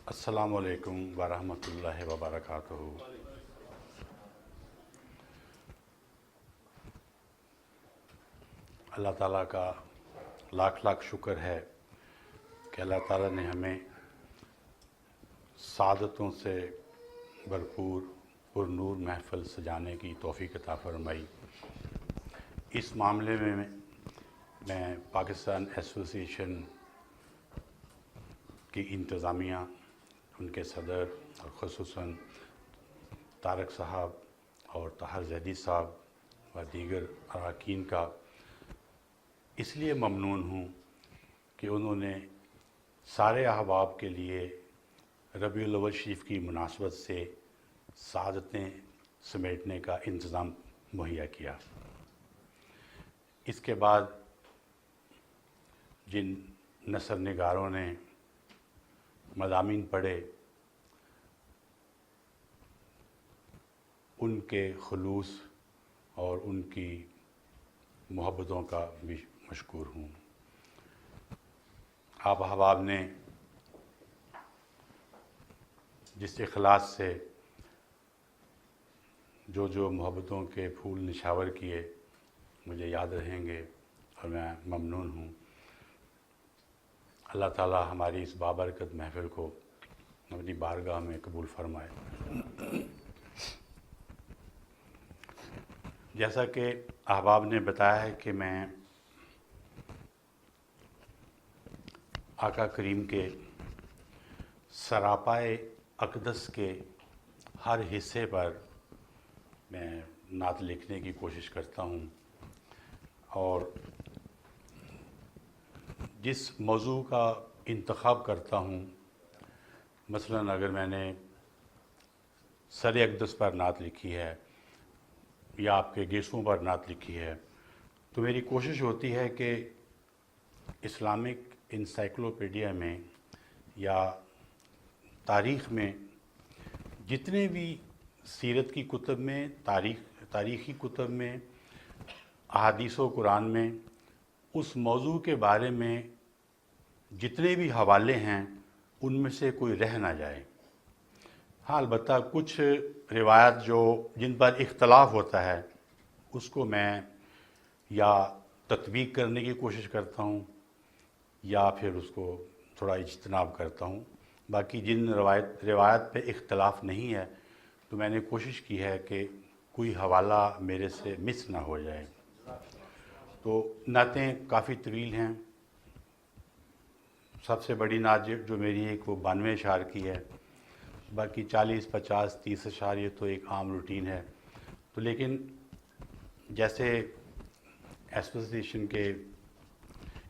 السلام علیکم ورحمۃ اللہ وبرکاتہ۔ اللہ تعالیٰ کا لاکھ لاکھ شکر ہے کہ اللہ تعالیٰ نے ہمیں سعادتوں سے بھرپور پر نور محفل سجانے کی توفیق عطا فرمائی۔ اس معاملے میں میں پاکستان ایسوسی ایشن کی انتظامیہ، ان کے صدر اور خصوصاً طارق صاحب اور طاہر زیدی صاحب و دیگر اراکین کا اس لیے ممنون ہوں کہ انہوں نے سارے احباب کے لیے ربیع الاول شریف کی مناسبت سے سعادتیں سمیٹنے کا انتظام مہیا کیا۔ اس کے بعد جن نثر نگاروں نے مضامین پڑھے، ان کے خلوص اور ان کی محبتوں کا بھی مشکور ہوں۔ آپ احباب نے جس اخلاص سے جو محبتوں کے پھول نشاور کیے مجھے یاد رہیں گے اور میں ممنون ہوں۔ اللہ تعالیٰ ہماری اس بابرکت محفل کو اپنی بارگاہ میں قبول فرمائے۔ جیسا کہ احباب نے بتایا ہے کہ میں آقا کریم کے سراپائے اقدس کے ہر حصے پر میں نعت لکھنے کی کوشش کرتا ہوں، اور جس موضوع کا انتخاب کرتا ہوں، مثلاً اگر میں نے سر اقدس پر نعت لکھی ہے یا آپ کے گیسوں پر نعت لکھی ہے، تو میری کوشش ہوتی ہے کہ اسلامک انسائکلوپیڈیا میں یا تاریخ میں جتنے بھی سیرت کی کتب میں، تاریخی کتب میں، احادیث و قرآن میں اس موضوع کے بارے میں جتنے بھی حوالے ہیں ان میں سے کوئی رہ نہ جائے۔ ہاں، البتہ کچھ روایات جن پر اختلاف ہوتا ہے اس کو میں یا تطبیق کرنے کی کوشش کرتا ہوں یا پھر اس کو تھوڑا اجتناب کرتا ہوں۔ باقی جن روایت پہ اختلاف نہیں ہے تو میں نے کوشش کی ہے کہ کوئی حوالہ میرے سے مس نہ ہو جائے۔ تو نعتیں کافی طویل ہیں۔ سب سے بڑی نعت جو میری ایک وہ 92 اشعار کی ہے، باقی 40، 50، 30 اشعار یہ تو ایک عام روٹین ہے۔ تو لیکن جیسے ایسوسی ایشن کے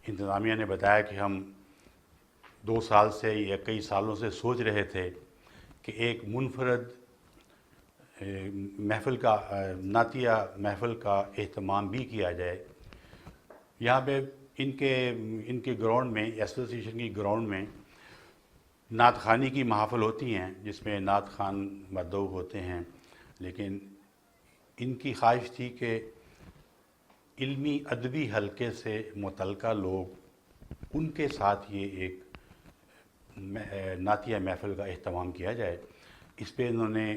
انتظامیہ نے بتایا کہ ہم 2 سال سے یا کئی سالوں سے سوچ رہے تھے کہ ایک منفرد محفل کا نعتیہ محفل کا اہتمام بھی کیا جائے۔ یہاں پہ ان کے گراؤنڈ میں، ایسوسی ایشن کی گراؤنڈ میں نعت خوانی کی محافل ہوتی ہیں جس میں نعت خوان مدعو ہوتے ہیں، لیکن ان کی خواہش تھی کہ علمی ادبی حلقے سے متعلقہ لوگ ان کے ساتھ یہ ایک نعتیہ محفل کا اہتمام کیا جائے۔ اس پہ انہوں نے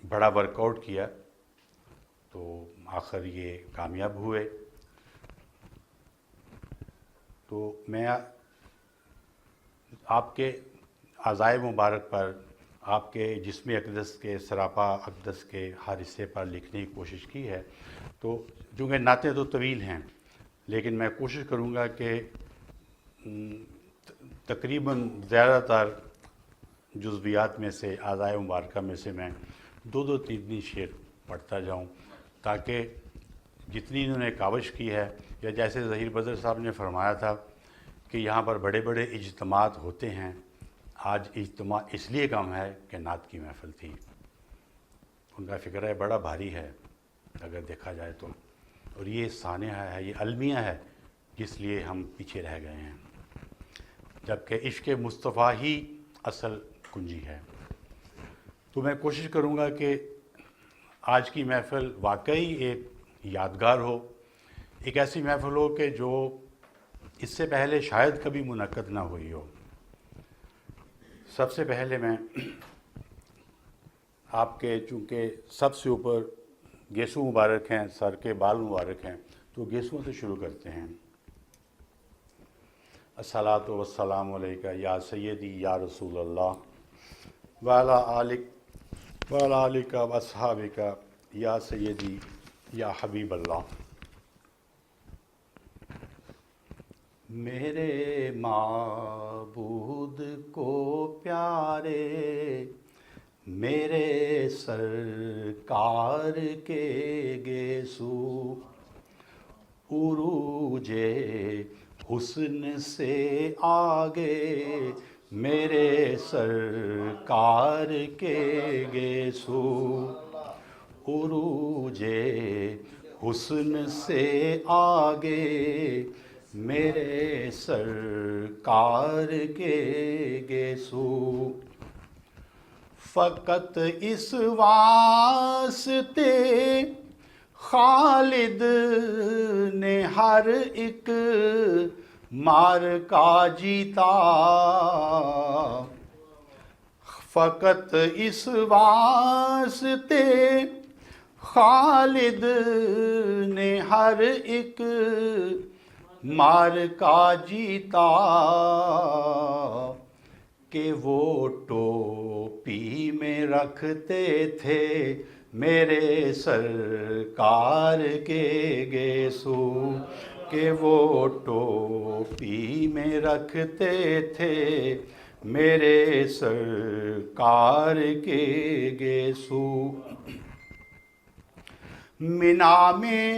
بڑا ورک آؤٹ کیا تو آخر یہ کامیاب ہوئے۔ تو میں آپ کے اعضائے مبارک پر، آپ کے جسم اقدس کے، سراپا اقدس کے ہر حصے پر لکھنے کی کوشش کی ہے۔ تو چونکہ نعتیں تو طویل ہیں لیکن میں کوشش کروں گا کہ تقریباً زیادہ تر جزویات میں سے، اعضائے مبارکہ میں سے میں 2 3 شعر پڑھتا جاؤں، تاکہ جتنی انہوں نے کاوش کی ہے، یا جیسے ظہیر بدر صاحب نے فرمایا تھا کہ یہاں پر بڑے بڑے اجتماعات ہوتے ہیں، آج اجتماع اس لیے کم ہے کہ نعت کی محفل تھی۔ ان کا فکرہ بڑا بھاری ہے اگر دیکھا جائے تو، اور یہ سانحہ ہے، یہ المیہ ہے جس لیے ہم پیچھے رہ گئے ہیں، جبکہ عشق مصطفیٰ ہی اصل کنجی ہے۔ تو میں کوشش کروں گا کہ آج کی محفل واقعی ایک یادگار ہو، ایک ایسی محفل ہو کہ جو اس سے پہلے شاید کبھی منعقد نہ ہوئی ہو۔ سب سے پہلے میں آپ کے چونکہ سب سے اوپر گیسو مبارک ہیں، سر کے بال مبارک ہیں، تو گیسوؤں سے شروع کرتے ہیں۔ الصلاۃ والسلام علیکہ یا سیدی یا رسول اللہ وعلی آلک و اصحابک یا سیدی یا حبیب اللہ۔ میرے معبود کو پیارے میرے سرکار کے گیسو، عروج حسن سے آگے میرے سرکار کے گیسو، عروج حسن سے آگے میرے سرکار کے گیسو، فقط اس واسطے خالد نے ہر ایک معرکہ جیتا، فقط اس واسطے خالد نے ہر ایک معرکہ جیتا، کہ وہ ٹوپی میں رکھتے تھے میرے سرکار کے گیسو، کہ وہ ٹوپی میں رکھتے تھے میرے سرکار کے گیسو، مینا میں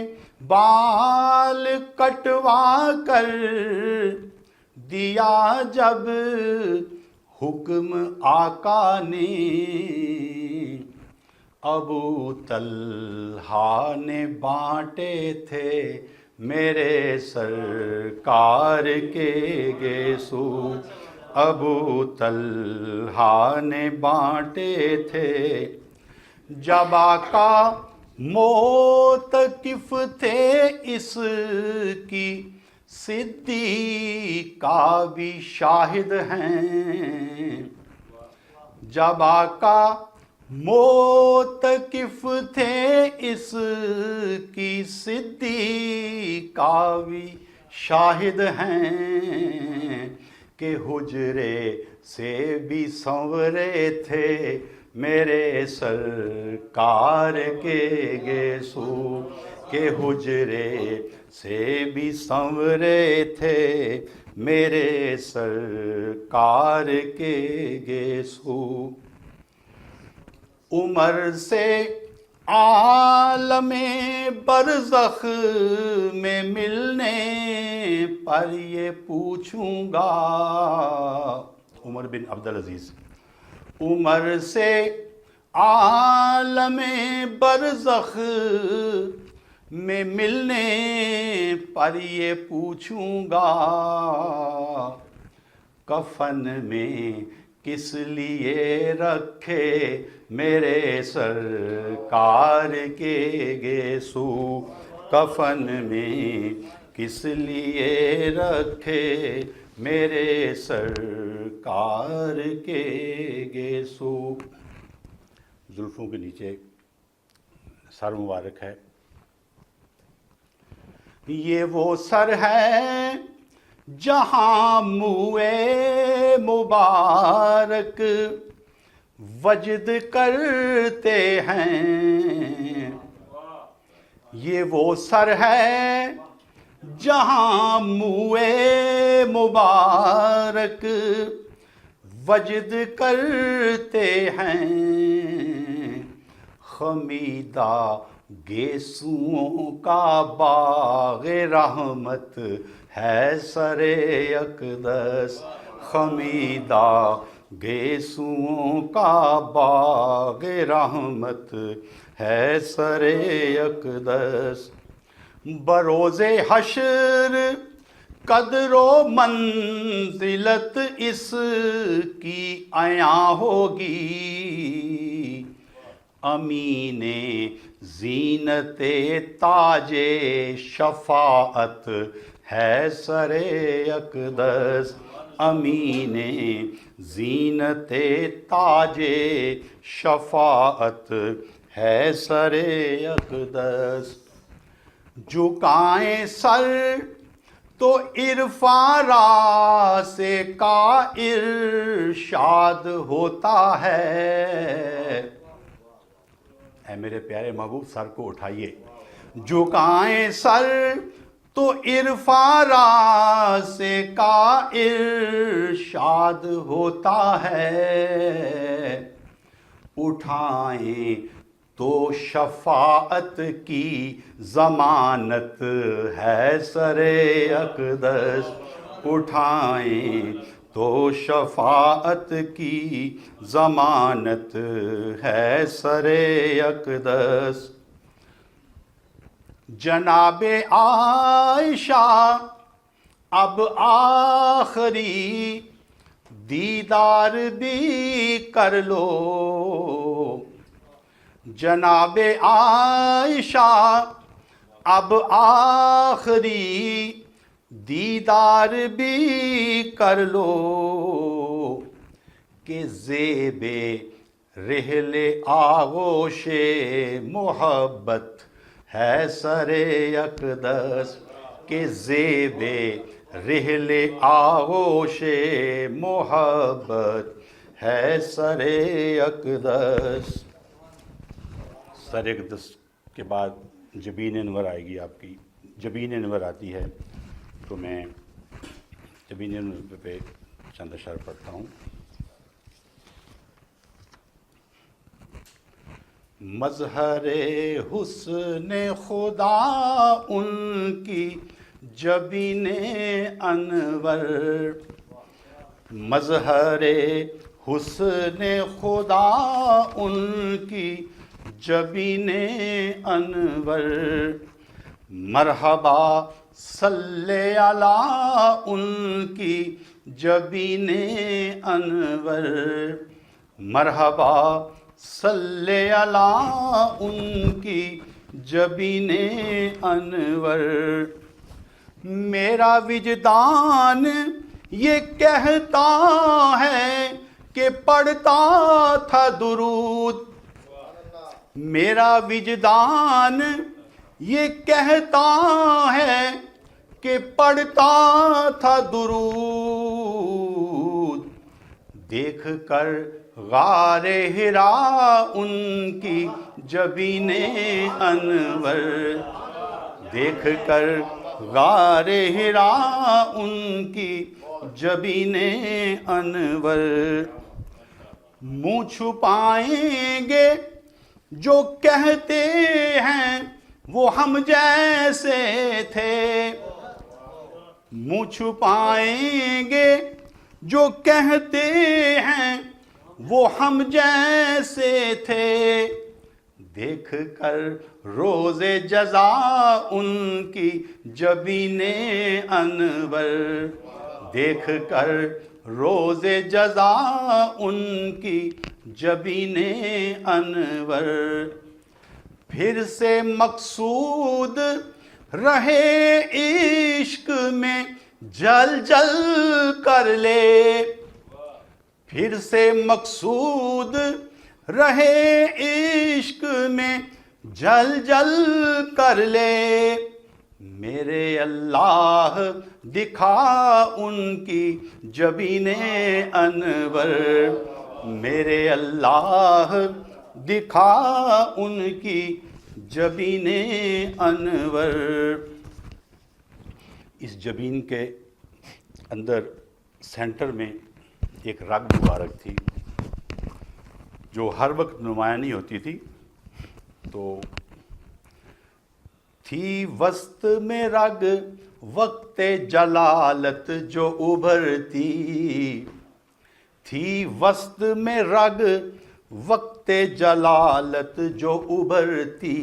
بال کٹوا کر دیا جب حکم آقا نے، ابو طلحہ نے بانٹے تھے میرے سرکار کے گیسو، ابو طلحہ نے بانٹے تھے، جب آقا موتقف تھے اس کی صدیقہ بھی شاہد ہیں، جب آقا موتقف تھے اس کی صدیقہ بھی شاہد ہیں، کہ حجرے سے بھی سنورے تھے میرے سرکار کے گیسو، کہ حجرے سے بھی سنورے تھے میرے سرکار کے گیسو، عمر سے عالم برزخ میں ملنے پر یہ پوچھوں گا، عمر بن عبدالعزیز، عمر سے عالم برزخ میں ملنے پر یہ پوچھوں گا، کفن میں کس لیے رکھے میرے سرکار کے گیسو، کفن میں کس لیے رکھے میرے سرکار کے گیسو۔ زلفوں کے نیچے سر مبارک ہے، یہ وہ سر ہے جہاں موئے مبارک وجد کرتے ہیں، یہ وہ سر ہے جہاں موئے مبارک وجد کرتے ہیں، خمیدہ گیسوؤں کا باغ رحمت ہے سر اقدس، خمیدہ گیسوؤں کا باغ رحمت ہے سر اقدس، بروز حشر قدر و منزلت اس کی عیاں ہوگی، امین زینت تاج شفاعت ہے سر اقدس، امین زینت تاج شفاعت ہے سر اقدس. جھکائیں سر تو عرفاں راس کا ارشاد ہوتا ہے. اے میرے پیارے محبوب سر کو اٹھائیے. جھکائیں سر تو عرفاں راس کا ارشاد ہوتا ہے. اٹھائیں تو شفاعت کی ضمانت ہے سر اقدس. اٹھائیں تو شفاعت کی ضمانت ہے سر اقدس. جناب عائشہ اب آخری دیدار بھی کر لو. جناب عائشہ اب آخری دیدار بھی کر لو کہ زیب رحل آغوش محبت ہے سر اقدس. کہ زیب رحل آغوش محبت ہے سر اقدس. سر اقدس کے بعد جبین انور آئے گی. آپ کی جبین انور آتی ہے تو میں جبین انور پہ چند اشعار پڑھتا ہوں. مظہر حسن خدا ان کی جبین انور. مظہر حسن خدا ان کی جبین انور. مرحبا صلی علی ان کی جبین انور. مرحبا صلی علی ان کی جبین انور. میرا وجدان یہ کہتا ہے کہ پڑھتا تھا درود. میرا وجدان یہ کہتا ہے کہ پڑھتا تھا درود. دیکھ کر غار حرا ان کی جبین انور. دیکھ کر غار حرا ان کی جبین انور. منہ چھپائیں گے جو کہتے ہیں وہ ہم جیسے تھے. منہ چھپائیں گے جو کہتے ہیں وہ ہم جیسے تھے. دیکھ کر روز جزا ان کی جبین انور. دیکھ کر روز جزا ان کی جبین انور. پھر سے مقصود رہے عشق میں جل جل کر لے. پھر سے مقصود رہے عشق میں جل جل کر لے. میرے اللہ دکھا ان کی جبین انور. میرے اللہ دکھا ان کی جبین انور. اس جبین کے اندر سینٹر میں ایک رگ مبارک تھی جو ہر وقت نمایاں نہیں ہوتی تھی. تو تھی وسط میں رگ وقت جلالت جو ابھرتی. تھی وسط میں رگ وقت جلالت جو ابھرتی.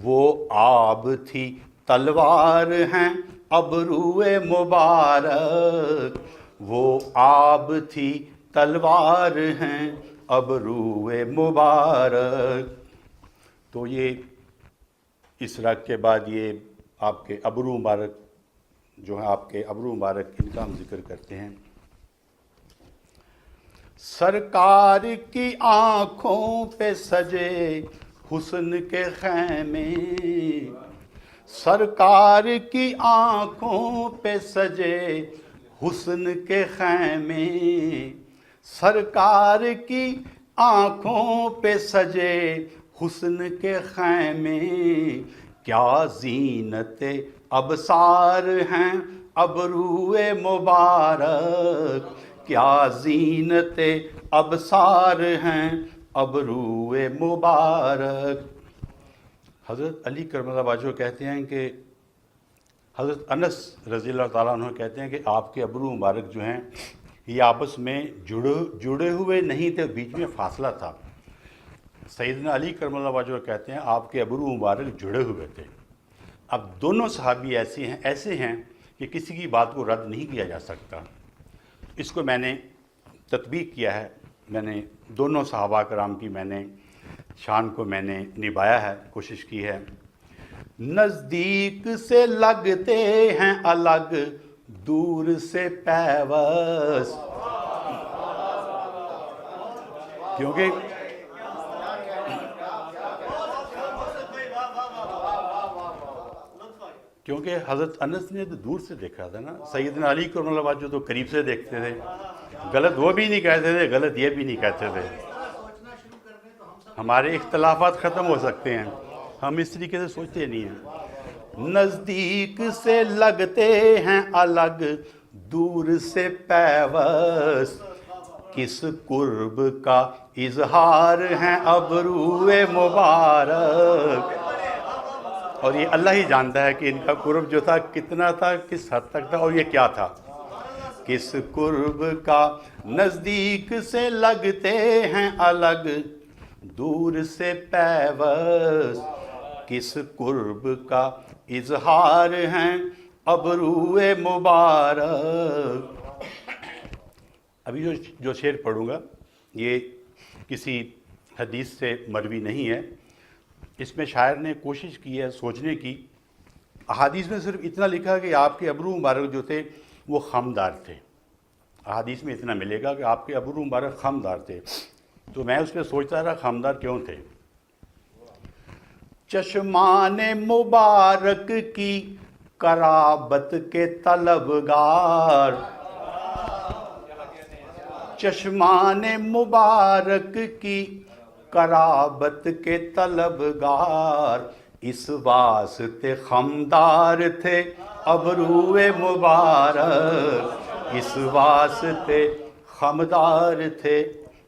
وہ آب تھی تلوار ہیں ابرو مبارک. وہ آب تھی تلوار ہیں ابرو مبارک. تو یہ اس رگ کے بعد یہ آپ کے ابرو مبارک جو ہیں آپ کے ابرو مبارک، ان کا ہم ذکر کرتے ہیں۔ سرکار کی آنکھوں پہ سجے حسن کے خیمے، سرکار کی آنکھوں پہ سجے حسن کے خیمے، سرکار کی آنکھوں پہ سجے حسن کے خیمے، کیا زینت ابصار ہیں ابرو مبارک، کیا زینت ابصار ہیں ابرو مبارک۔ حضرت علی کرم اللہ وجہہ کہتے ہیں کہ حضرت انس رضی اللہ تعالیٰ عنہ کہتے ہیں کہ آپ کے ابرو مبارک جو ہیں یہ آپس میں جڑے ہوئے نہیں تھے، بیچ میں فاصلہ تھا۔ سیدنا علی کرم اللہ وجہہ کہتے ہیں آپ کے ابرو مبارک جڑے ہوئے تھے۔ اب دونوں صحابی ایسے ہیں کہ کسی کی بات کو رد نہیں کیا جا سکتا۔ اس کو میں نے تطبیق کیا ہے، میں نے دونوں صحابہ کرام کی میں نے شان کو میں نے نبھایا ہے، کوشش کی ہے۔ نزدیک سے لگتے ہیں الگ، دور سے پیوست، کیونکہ حضرت انس نے تو دور سے دیکھا تھا نا، سیدنا علی کرم اللہ وجہہ تو قریب سے دیکھتے تھے، غلط وہ بھی نہیں کہتے تھے، غلط یہ بھی نہیں کہتے تھے۔ ہمارے اختلافات ختم ہو سکتے ہیں، ہم اس طریقے سے سوچتے نہیں ہیں۔ نزدیک سے لگتے ہیں الگ، دور سے پیوست، کس قرب کا اظہار ہے ابرو مبارک۔ اور یہ اللہ ہی جانتا ہے کہ ان کا قرب جو تھا کتنا تھا، کس حد تک تھا، اور یہ کیا تھا۔ کس قرب کا نزدیک سے لگتے ہیں الگ، دور سے پیوست، کس قرب کا اظہار ہیں ابرو مبارک۔ ابھی جو شعر پڑھوں گا یہ کسی حدیث سے مروی نہیں ہے، اس میں شاعر نے کوشش کی ہے سوچنے کی۔ احادیث میں صرف اتنا لکھا کہ آپ کے ابرو مبارک جو تھے وہ خمدار تھے، احادیث میں اتنا ملے گا کہ آپ کے ابرو مبارک خمدار تھے۔ تو میں اس پہ سوچتا رہا خمدار کیوں تھے۔ چشمان مبارک کی قرابت کے طلبگار، چشمان مبارک کی قرابت کے طلبگار، اس واسطے خمدار تھے ابرو مبارک، اس واسطے خمدار تھے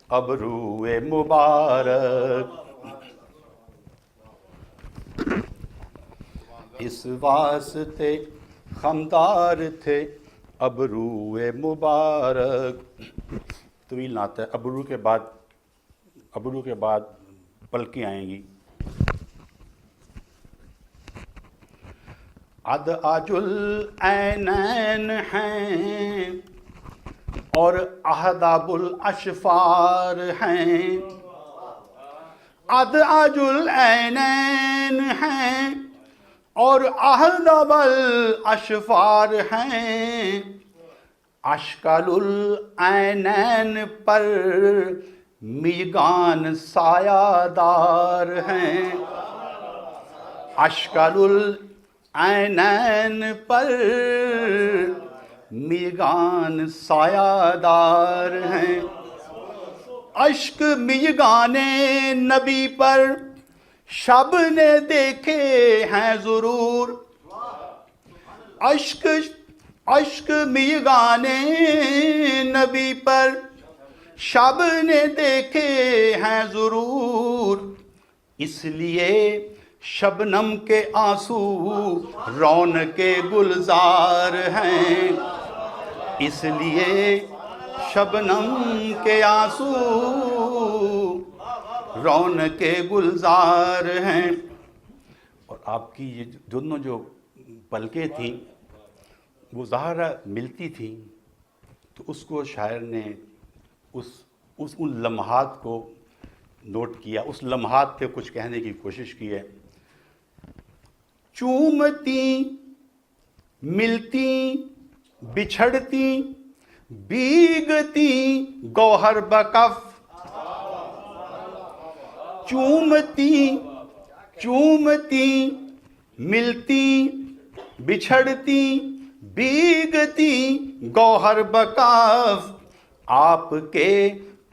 ابرو مبارک، اس واسطے خمدار تھے ابرو مبارک۔ طویل نعت ہے، ابرو کے بعد پلکیں آئیں گی۔ ادعج العینین ہیں اور اہداب الاشفار ہیں، ادعج العینین ہیں اور اہداب الاشفار ہیں، اشکال العینین پر میگان سایہ دار ہیں، اشکال العینین پر میگان سایہ دار ہیں، اشک میگان نبی پر شب نے دیکھے ہیں ضرور، اشک میگان نبی پر شب نے دیکھے ہیں ضرور، اس لیے شبنم کے آنسو رونق گلزار ہیں، اس لیے شبنم کے آنسو رونق گلزار ہیں۔ اور آپ کی یہ دونوں جو پلکیں تھیں وہ ظاہرہ ملتی تھیں، تو اس کو شاعر نے ان لمحات کو نوٹ کیا، اس لمحات پہ کچھ کہنے کی کوشش کی ہے۔ چومتی ملتی بچھڑتی بیگتی گوہر بکف، چومتی چومتی ملتی بچھڑتی بیگتی گوہر بکف، آپ کے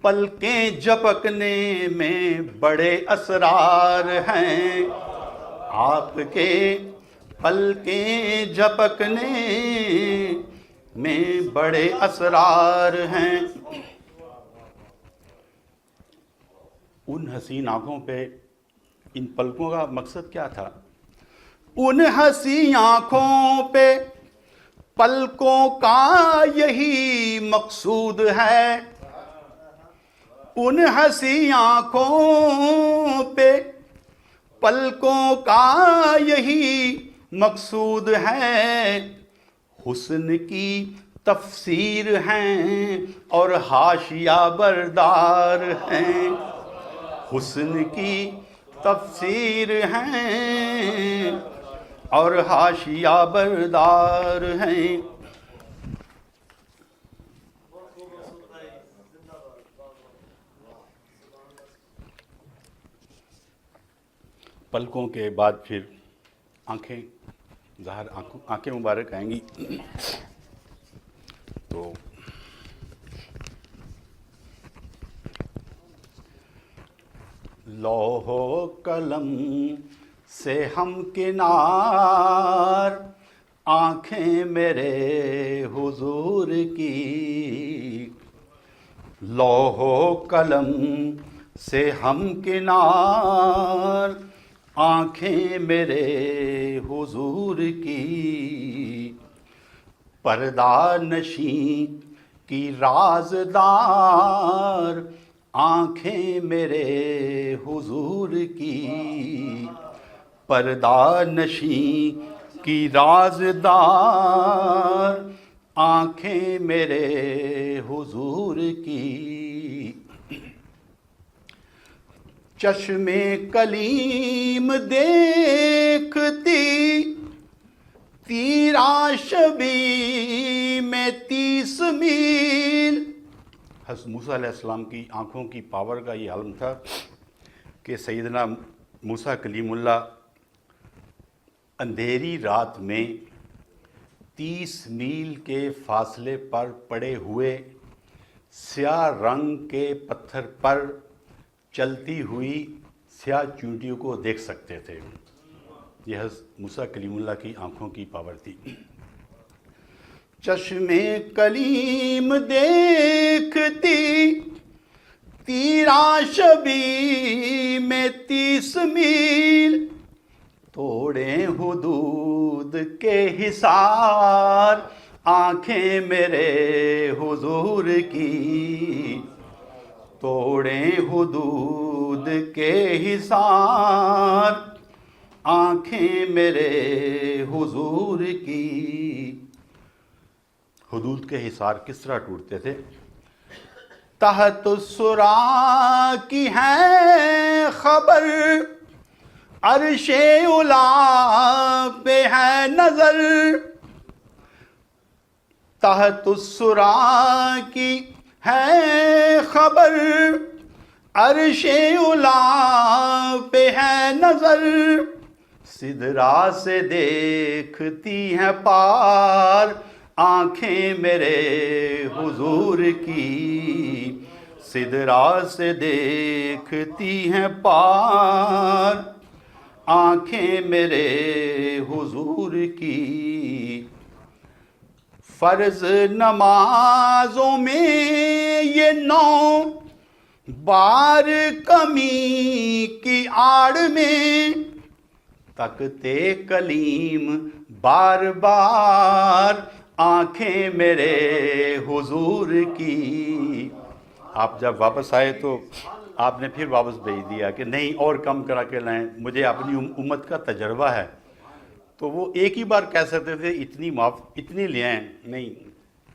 پلکیں جھپکنے میں بڑے اسرار ہیں، آپ کے پلکیں جھپکنے میں بڑے اسرار ہیں۔ ان حسین آنکھوں پہ ان پلکوں کا مقصد کیا تھا؟ ان حسین آنکھوں پہ پلکوں کا یہی مقصود ہے، ان حسین آنکھوں پہ پلکوں کا یہی مقصود ہے، حسن کی تفسیر ہیں اور حاشیہ بردار ہیں، حسن کی تفسیر ہیں اور حاشیہ بردار ہیں۔ پلکوں کے بعد پھر آنکھیں، ظاہر آنکھیں مبارک آئیں گی۔ تو لوح و قلم سے ہم کنار، آنکھیں میرے حضور کی، لوح و قلم سے ہم کنار، آنکھیں میرے حضور کی، پردہ نشین کی رازدار، آنکھیں میرے حضور کی، پردہ نشین کی رازدار، آنکھیں میرے حضور کی، چشم کلیم دیکھتی تیرا شبی میں 30 میل۔ حضرت موسیٰ علیہ السلام کی آنکھوں کی پاور کا یہ عالم تھا کہ سیدنا موسیٰ کلیم اللہ اندھیری رات میں 30 میل کے فاصلے پر پڑے ہوئے سیاہ رنگ کے پتھر پر چلتی ہوئی سیاہ چونٹیوں کو دیکھ سکتے تھے۔ یہ حضرت موسیٰ کلیم اللہ کی آنکھوں کی پاور تھی۔ چشم کلیم دیکھتی تیرا شبی میں 30 میل، توڑیں حدود کے حصار، آنکھیں میرے حضور کی، توڑیں حدود کے حصار، آنکھیں میرے حضور کی۔ حدود کے حصار کس طرح ٹوٹتے تھے؟ تحت الثریٰ کی ہے خبر، عرش علا پہ ہے نظر، تحت الثریٰ کی ہے خبر، عرش علا پہ ہے نظر، سدرا سے دیکھتی ہیں پار، آنکھیں میرے حضور کی، سدرا سے دیکھتی ہیں پار، آنکھیں میرے حضور کی۔ فرض نمازوں میں یہ 9 بار کمی کی آڑ میں، تکتے کلیم بار بار، آنکھیں میرے حضور کی۔ آپ جب واپس آئے تو آپ نے پھر واپس بھیج دیا کہ نہیں اور کم کرا کے لائیں، مجھے اپنی امت کا تجربہ ہے۔ تو وہ ایک ہی بار کہہ سکتے تھے اتنی لے آئیں، نہیں،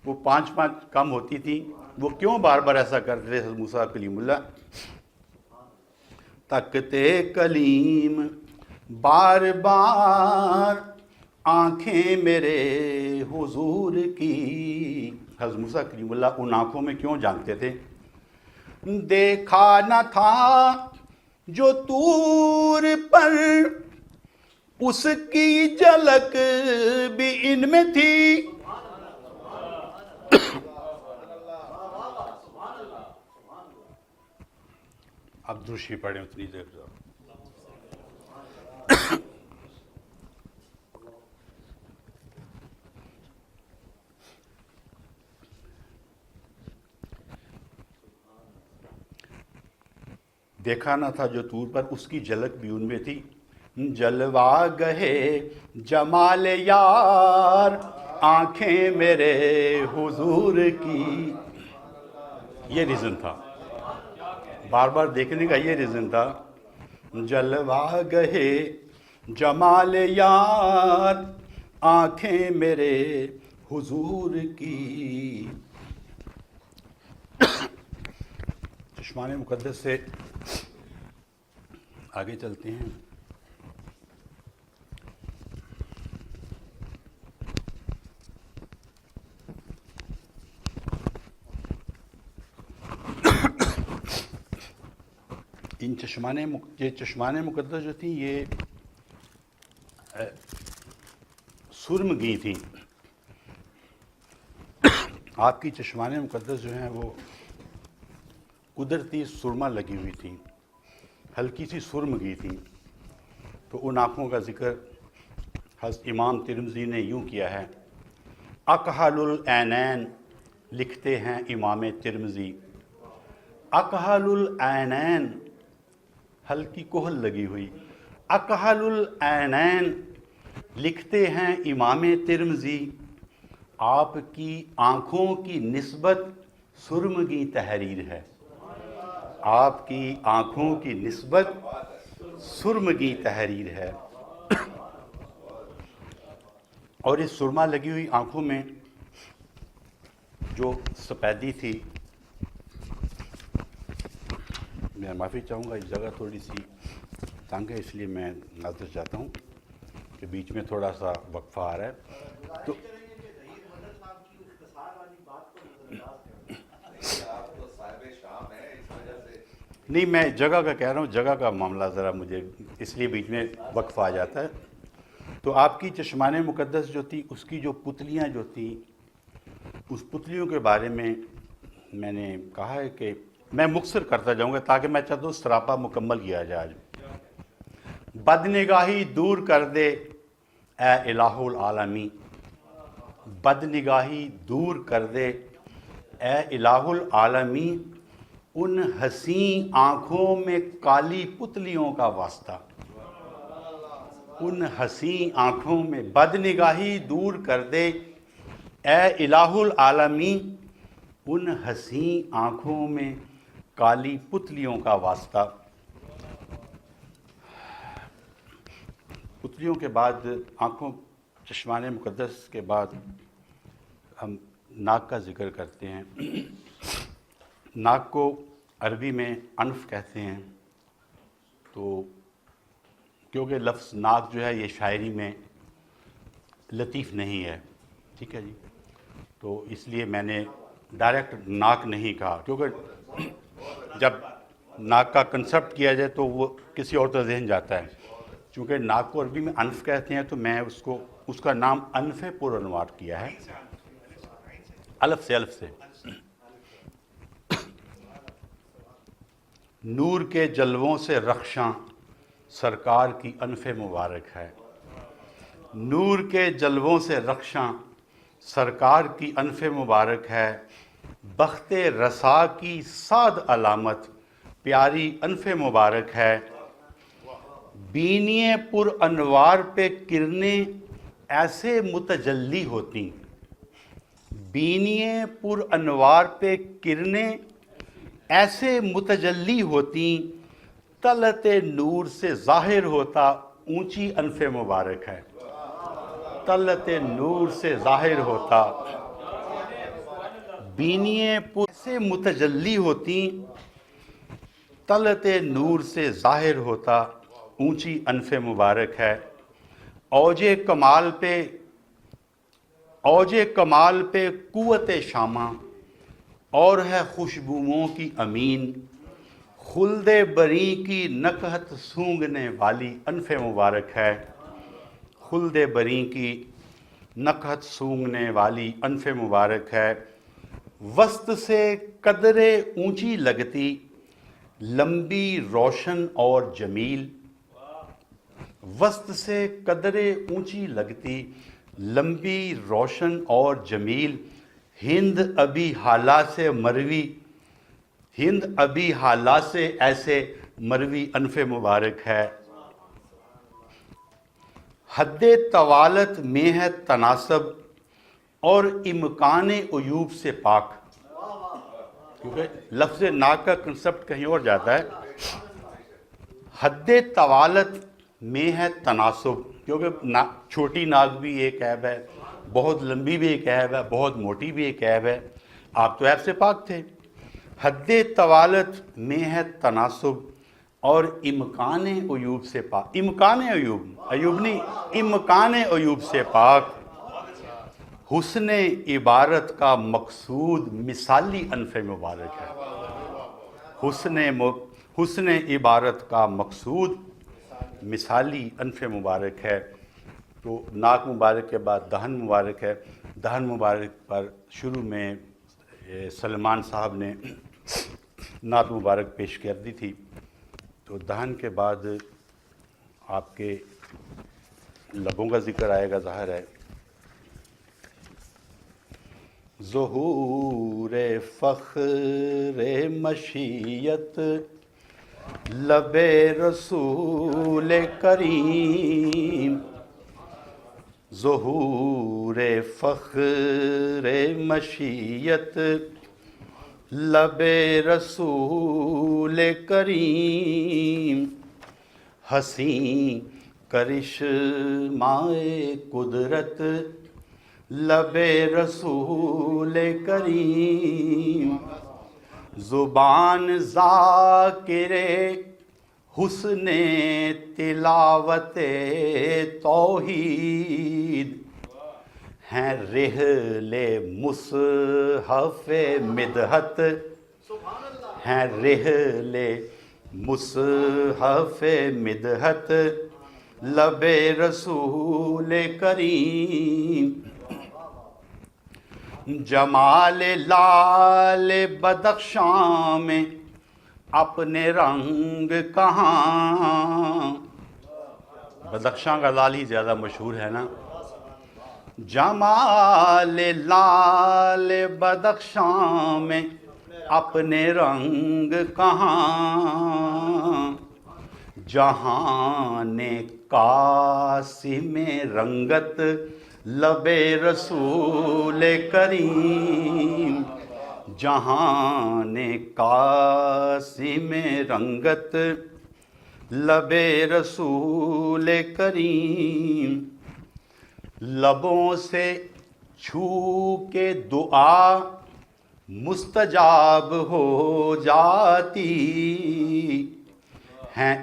وہ 5 کم ہوتی تھی۔ وہ کیوں بار بار ایسا کرتے تھے حضرت موسیٰ کلیم اللہ؟ تکتے کلیم بار بار، آنکھیں میرے حضور کی. حضرت موسیٰ کلیم اللہ ان آنکھوں میں کیوں جانتے تھے؟ دیکھا نہ تھا جو طور پر اس کی جھلک بھی ان میں تھی. اب درشی پڑھیں اتنی دیر. دیکھا نہ تھا جو طور پر اس کی جھلک بھی ان میں تھی. جلوہ گہے جمال یار آنکھیں میرے حضور کی. یہ ریزن تھا، بار بار دیکھنے کا یہ ریزن تھا. جلوہ گہے جمال یار آنکھیں میرے حضور کی. چشمان مقدس سے آگے چلتے ہیں. یہ چشمان مقدس جو تھیں یہ سرمگی تھیں. آپ کی چشمان مقدس جو ہیں وہ قدرتی سرما لگی ہوئی تھیں، ہلکی سی سرمگی تھیں. تو ان آنکھوں کا ذکر حضرت امام ترمذی نے یوں کیا ہے. اکحل العینین لکھتے ہیں امام ترمذی. اکحل العینین ہلکی کوہل لگی ہوئی. اکحل العینین لکھتے ہیں امام ترمذی. آپ کی آنکھوں کی نسبت سرمگی تحریر ہے. آپ کی آنکھوں کی نسبت سرمگی تحریر ہے. اور اس سرما لگی ہوئی آنکھوں میں جو سفیدی تھی، میں معافی چاہوں گا، اس جگہ تھوڑی سی تنگ ہے، اس لیے میں معذرت چاہتا ہوں کہ بیچ میں تھوڑا سا وقفہ آ رہا ہے. تو نہیں، میں جگہ کا کہہ رہا ہوں، جگہ کا معاملہ ذرا مجھے اس لیے بیچ میں وقفہ آ جاتا ہے. تو آپ کی چشمان مقدس جو تھی اس کی جو پتلیاں جو تھیں، اس پتلیوں کے بارے میں نے کہا ہے کہ میں مختصر کرتا جاؤں گا تاکہ میں چاہتا ہوں سراپا مکمل کیا جائے. بد نگاہی دور کر دے اے الہ العالمین. بد نگاہی دور کر دے اے الہ العالمین. ان حسین آنکھوں میں کالی پتلیوں کا واسطہ. ان حسین آنکھوں میں بد نگاہی دور کر دے اے الہ العالمین. ان حسین آنکھوں میں کالی پتلیوں کا واسطہ. پتلیوں کے بعد آنکھوں، چشمان مقدس کے بعد ہم ناک کا ذکر کرتے ہیں. ناک کو عربی میں انف کہتے ہیں. تو کیونکہ لفظ ناک جو ہے یہ شاعری میں لطیف نہیں ہے، ٹھیک ہے جی، تو اس لیے میں نے ڈائریکٹ ناک نہیں کہا، کیونکہ جب ناک کا کنسپٹ کیا جائے تو وہ کسی اور طرح ذہن جاتا ہے. چونکہ ناک کو عربی میں انف کہتے ہیں تو میں اس کا نام انف پر انوار کیا ہے، الف سے. نور کے جلووں سے رخشاں سرکار کی انف مبارک ہے. نور کے جلووں سے رخشاں سرکار کی انف مبارک ہے. بخت رسا کی سعد علامت پیاری انف مبارک ہے. بینی پر انوار پہ کرنیں ایسے متجلی ہوتی. بینی پر انوار پہ کرنیں ایسے متجلی ہوتی. طلعت نور سے ظاہر ہوتا اونچی انف مبارک ہے. طلعت نور سے ظاہر ہوتا. بینی پر سے متجلی ہوتی. طلعت نور سے ظاہر ہوتا اونچی انف مبارک ہے. اوج کمال پہ قوت شامہ اور ہے خوشبوؤں کی امین، خلد بری کی نکہت سونگھنے والی انف مبارک ہے، خلد بری کی نکہت سونگھنے والی انف مبارک ہے، وسط سے قدرے اونچی لگتی لمبی روشن اور جمیل، وسط سے قدرے اونچی لگتی لمبی روشن اور جمیل، ہند ابھی حالا سے مروی، ہند ابھی حالا سے ایسے مروی انف مبارک ہے، حد طوالت میں ہے تناسب اور امکان عیوب سے پاک، کیونکہ لفظ ناک کا کنسپٹ کہیں اور جاتا ہے۔ حد طوالت میں ہے تناسب، کیونکہ چھوٹی ناک بھی ایک عیب ہے، بہت لمبی بھی ایک عیب ہے، بہت موٹی بھی ایک عیب ہے، آپ تو عیب سے پاک تھے۔ حد طوالت میں ہے تناسب اور امکان عیوب سے پاک، امکان عیوب، عیوب نہیں، امکان عیوب سے پاک، حسن عبارت کا مقصود مثالی انف مبارک ہے، حسن عبارت کا مقصود مثالی انف مبارک ہے۔ تو ناک مبارک کے بعد دہن مبارک ہے، دہن مبارک پر شروع میں سلمان صاحب نے نعت مبارک پیش کر دی تھی، تو دہن کے بعد آپ کے لبوں کا ذکر آئے گا، ظاہر ہے۔ ظہور فخر مشیت لب رسول کریم، ظہور فخر مشیت لب رسول کریم، حسین کرشمہ قدرت لب رسول کریم، زبان ذاکر حسن تلاوت توحید، ہیں رحل مصحف مدحت، ہیں رحل مصحف مدحت لب رسول کریم، جمال لال بدخشاں میں اپنے رنگ کہاں، بدخشاں کا لال ہی زیادہ مشہور ہے نا، جمال لال بدخشاں میں اپنے رنگ کہاں، جہان قاسم رنگت لب رسول کریم، جہان قاسم رنگت لب رسول کریم، لبوں سے چھو کے دعا مستجاب ہو جاتی، ہیں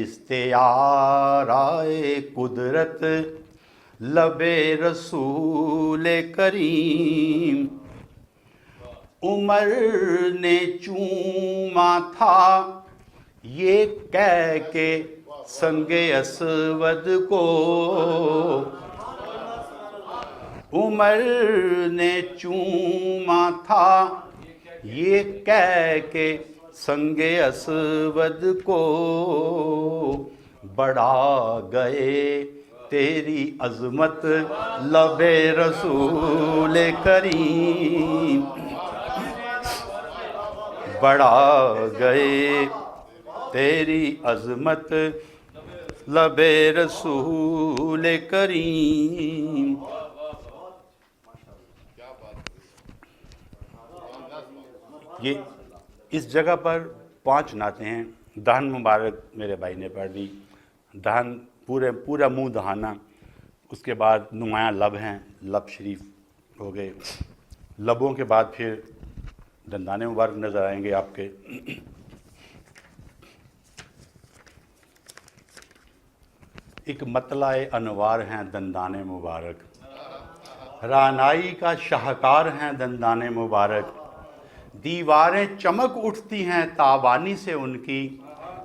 استعارہ قدرت لب رسول کریم، عمر نے چوما تھا یہ کہہ کے سنگ اسود کو، عمر نے چوما تھا یہ کہہ کے سنگ اسود کو، بڑھا گئے تیری عظمت لب رسول کریم، بڑھا گئے تیری عظمت لب رسول کریم۔ یہ اس جگہ پر 5 نعتیں ہیں، دہن مبارک میرے بھائی نے پڑھ دی، دہن پورا منہ دہانا، اس کے بعد نمایاں لب ہیں، لب شریف ہو گئے، لبوں کے بعد پھر دندانے مبارک نظر آئیں گے آپ کے۔ ایک مطلع انوار ہیں دندان مبارک، رانائی کا شاہکار ہیں دندان مبارک، دیواریں چمک اٹھتی ہیں تابانی سے ان کی،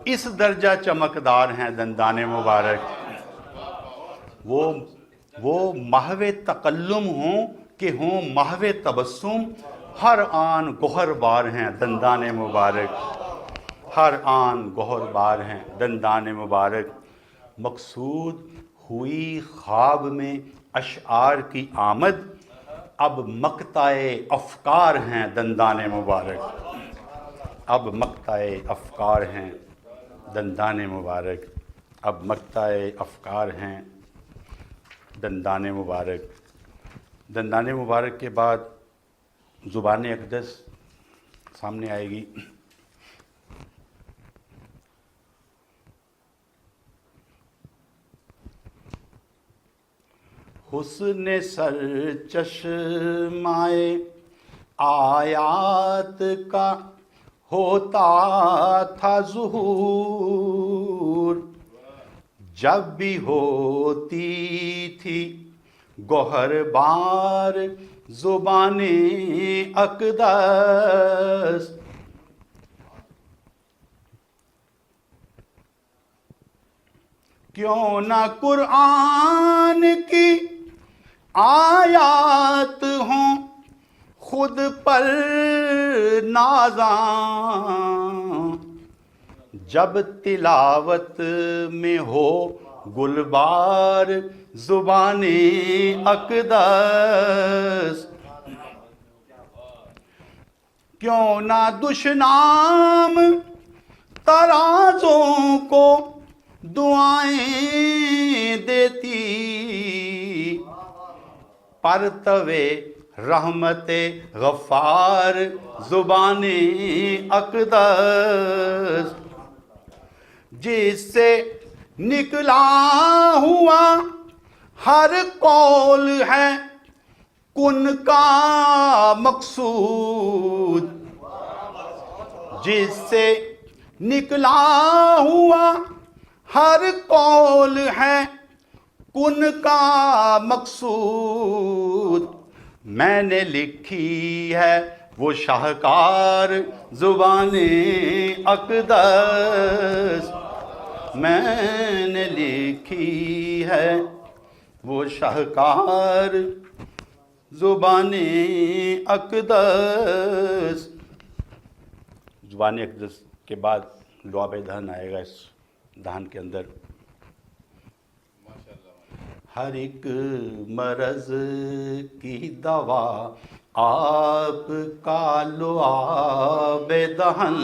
اس درجہ چمکدار ہیں دندان مبارک۔ وہ محو تکلم ہوں کہ ہوں محو تبسم، ہر آن گوہر بار ہیں دندان مبارک، ہر آن گوہر بار ہیں دندان مبارک۔ مقصود ہوئی خواب میں اشعار کی آمد، اب مقطع افکار ہیں دندان مبارک، اب مقطع افکار ہیں دندان مبارک، اب مقطع افکار ہیں دندان مبارک۔ دندان مبارک کے بعد زبان اقدس سامنے آئے گی۔ حسن سر چشمائے آیات کا ہوتا تھا ظہور، جب بھی ہوتی تھی گوہر بار زبان اقدس، کیوں نہ قرآن کی آیات ہوں خود پر نازاں، جب تلاوت میں ہو گلبار زبان اقدس، کیوں نہ دشنام ترازوں کو دعائیں دیتی، پرتوے رحمت غفار زبان اقدس، جس سے نکلا ہوا ہر قول ہے کن کا مقصود، جس سے نکلا ہوا ہر قول ہے کن کا مقصود، میں نے لکھی ہے وہ شاہکار زبان اقدس، میں نے لکھی ہے وہ شاہکار زبان اقدس۔ زبان اقدس کے بعد لعاب دہن آئے گا اس دہن کے اندر۔ ہر ایک مرض کی دوا آپ کا لعاب دہن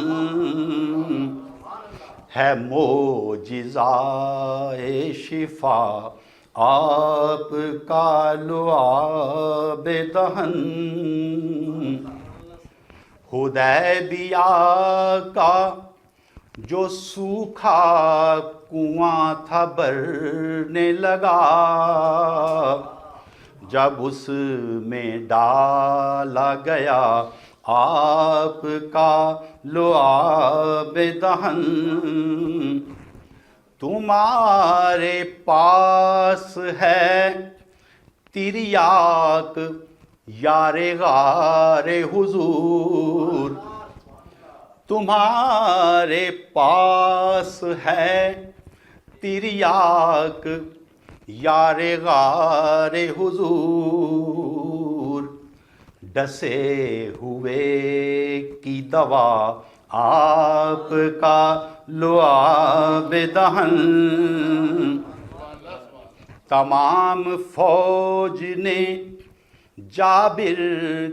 ہے، معجزہ شفا آپ کا لعاب دہن، حدیبیہ کا جو سوکھا کنواں تھا بھرنے لگا، جب اس میں ڈالا گیا آپ کا لعاب دہن، تمہارے پاس ہے تریاک یار غار حضور، تمہارے پاس ہے تریاک یار غار حضور، ڈسے ہوئے کی دوا آپ کا لعاب دہن، تمام فوج نے جابر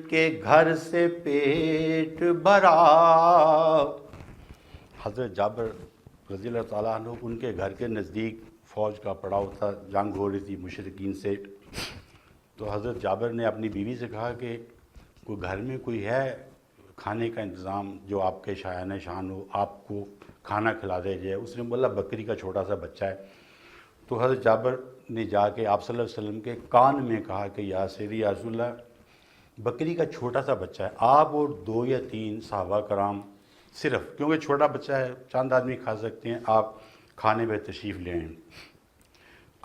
کے گھر سے پیٹ بھرا، حضرت جابر رضی اللہ تعالیٰ عنہ ان کے گھر کے نزدیک فوج کا پڑاؤ تھا، جنگ ہو رہی تھی مشرکین سے، تو حضرت جابر نے اپنی بیوی سے کہا کہ کوئی گھر میں کوئی ہے کھانے کا انتظام جو آپ کے شایان شان ہو، آپ کو کھانا کھلا دے جائے۔ اس نے بولا بکری کا چھوٹا سا بچہ ہے، تو حضرت جابر نے جا کے آپ صلی اللہ علیہ وسلم کے کان میں کہا کہ یا سیدی یا رسول اللہ، بکری کا چھوٹا سا بچہ ہے، آپ اور 2 یا 3 صحابہ کرام صرف، کیونکہ چھوٹا بچہ ہے چند آدمی کھا سکتے ہیں، آپ کھانے پہ تشریف لے آئیں۔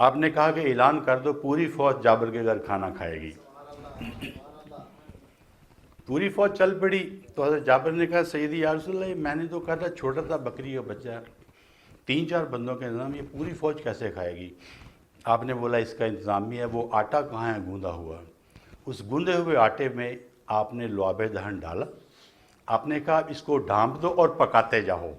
آپ نے کہا کہ اعلان کر دو پوری فوج جابر کے گھر کھانا کھائے گی. پوری فوج چل پڑی تو حضرت جابر نے کہا سیدی یا رسول اللہ میں نے تو کہا تھا چھوٹا تھا بکری کا بچہ 3-4 بندوں کا انتظام یہ پوری فوج کیسے کھائے گی. آپ نے بولا اس کا انتظام ہی ہے. وہ آٹا کہاں ہے گوندا ہوا. اس گوندے ہوئے آٹے میں آپ نے لعاب دہن ڈالا. آپ نے کہا اس کو ڈھانپ دو اور پکاتے جاؤ.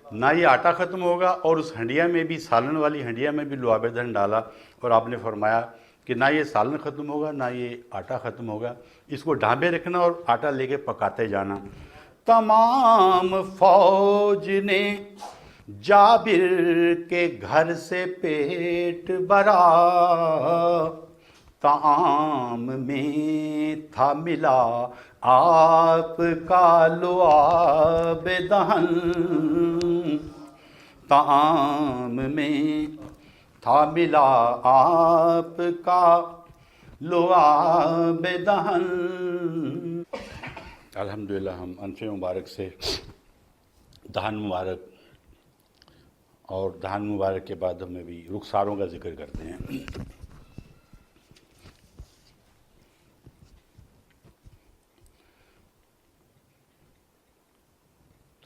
نہ یہ آٹا ختم ہوگا اور اس ہنڈیا میں بھی سالن والی ہنڈیا میں بھی لعاب دہن ڈالا اور آپ نے فرمایا کہ نہ یہ سالن ختم ہوگا نہ یہ آٹا ختم ہوگا. اس کو ڈھانپے رکھنا اور آٹا لے کے پکاتے جانا. تمام فوج نے جابر کے گھر سے پیٹ بھرا. طعام میں تھا ملا آپ کا لعاب دہن. طعام میں تھا ملا آپ کا لعاب دہن. الحمدللہ ہم انف مبارک سے دہن مبارک اور دہن مبارک کے بعد ہمیں بھی رخساروں کا ذکر کرتے ہیں.